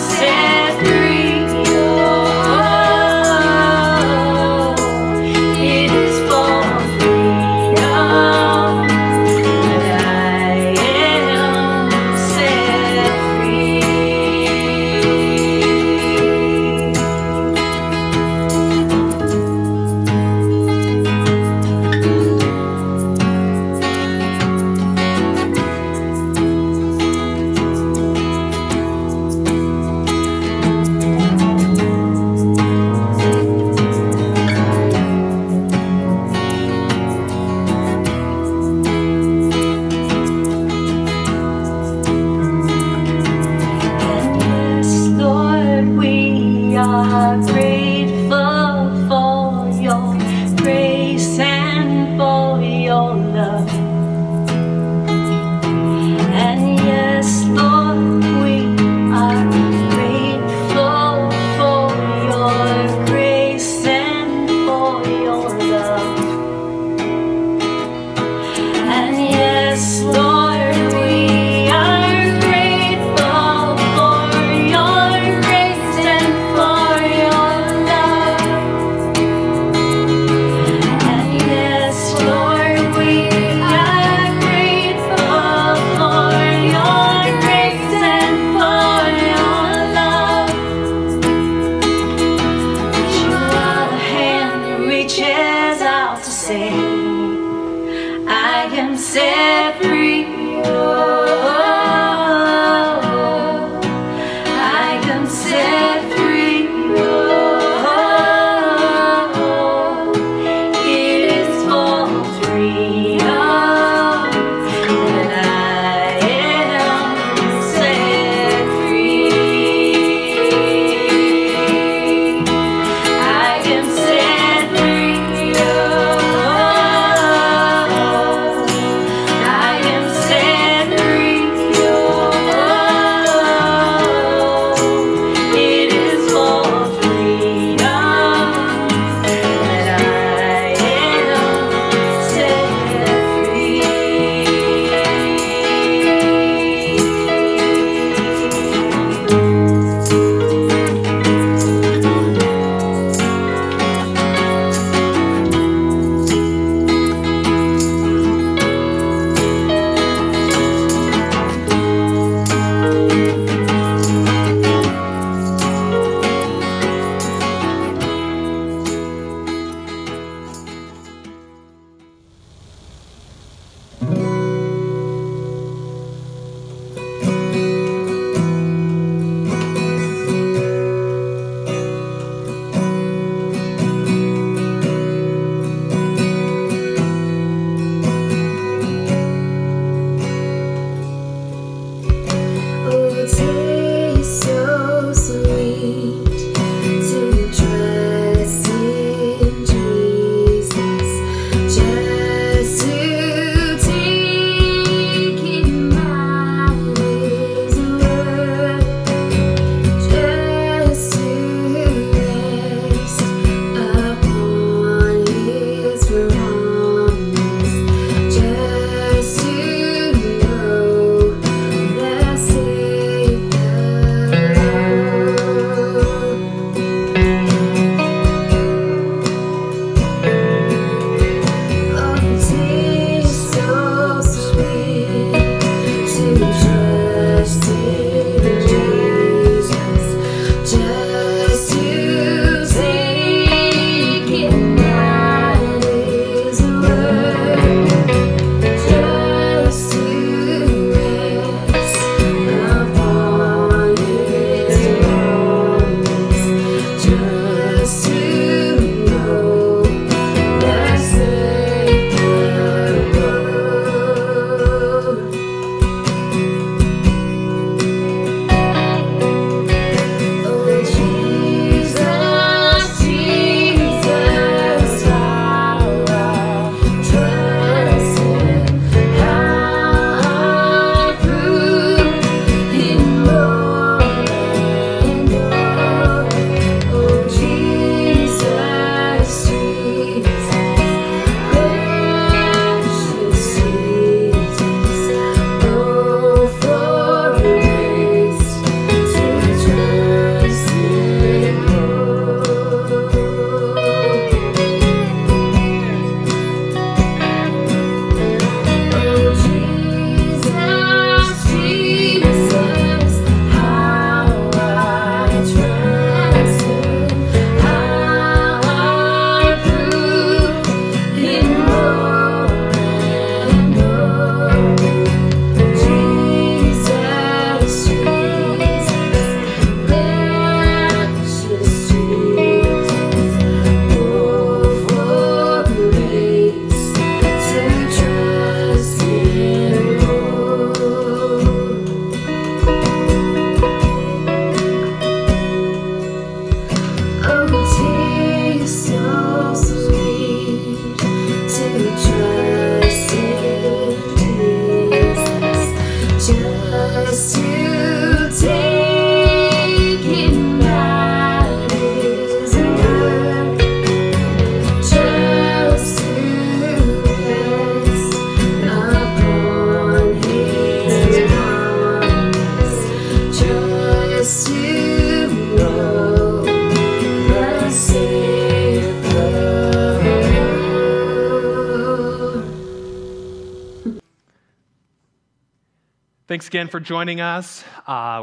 Thanks again for joining us.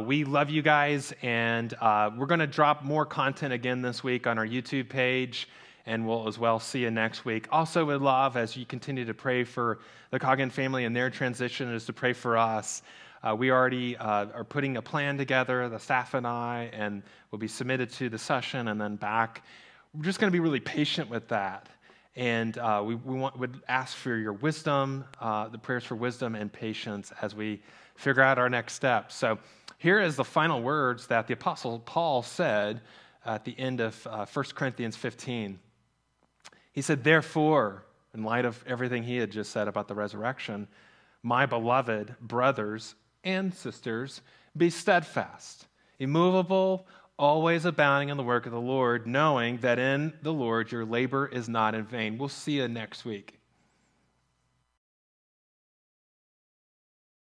We love you guys, and we're going to drop more content again this week on our YouTube page, and we'll as well see you next week. Also, would love, as you continue to pray for the Coggin family and their transition, is to pray for us. We already are putting a plan together, the staff and I, and will be submitted to the session and then back. We're just going to be really patient with that. And we would ask for your wisdom, the prayers for wisdom and patience as we figure out our next steps. So here is the final words that the Apostle Paul said at the end of 1 Corinthians 15. He said, therefore, in light of everything he had just said about the resurrection, my beloved brothers and sisters, be steadfast, immovable, always abounding in the work of the Lord, knowing that in the Lord your labor is not in vain. We'll see you next week.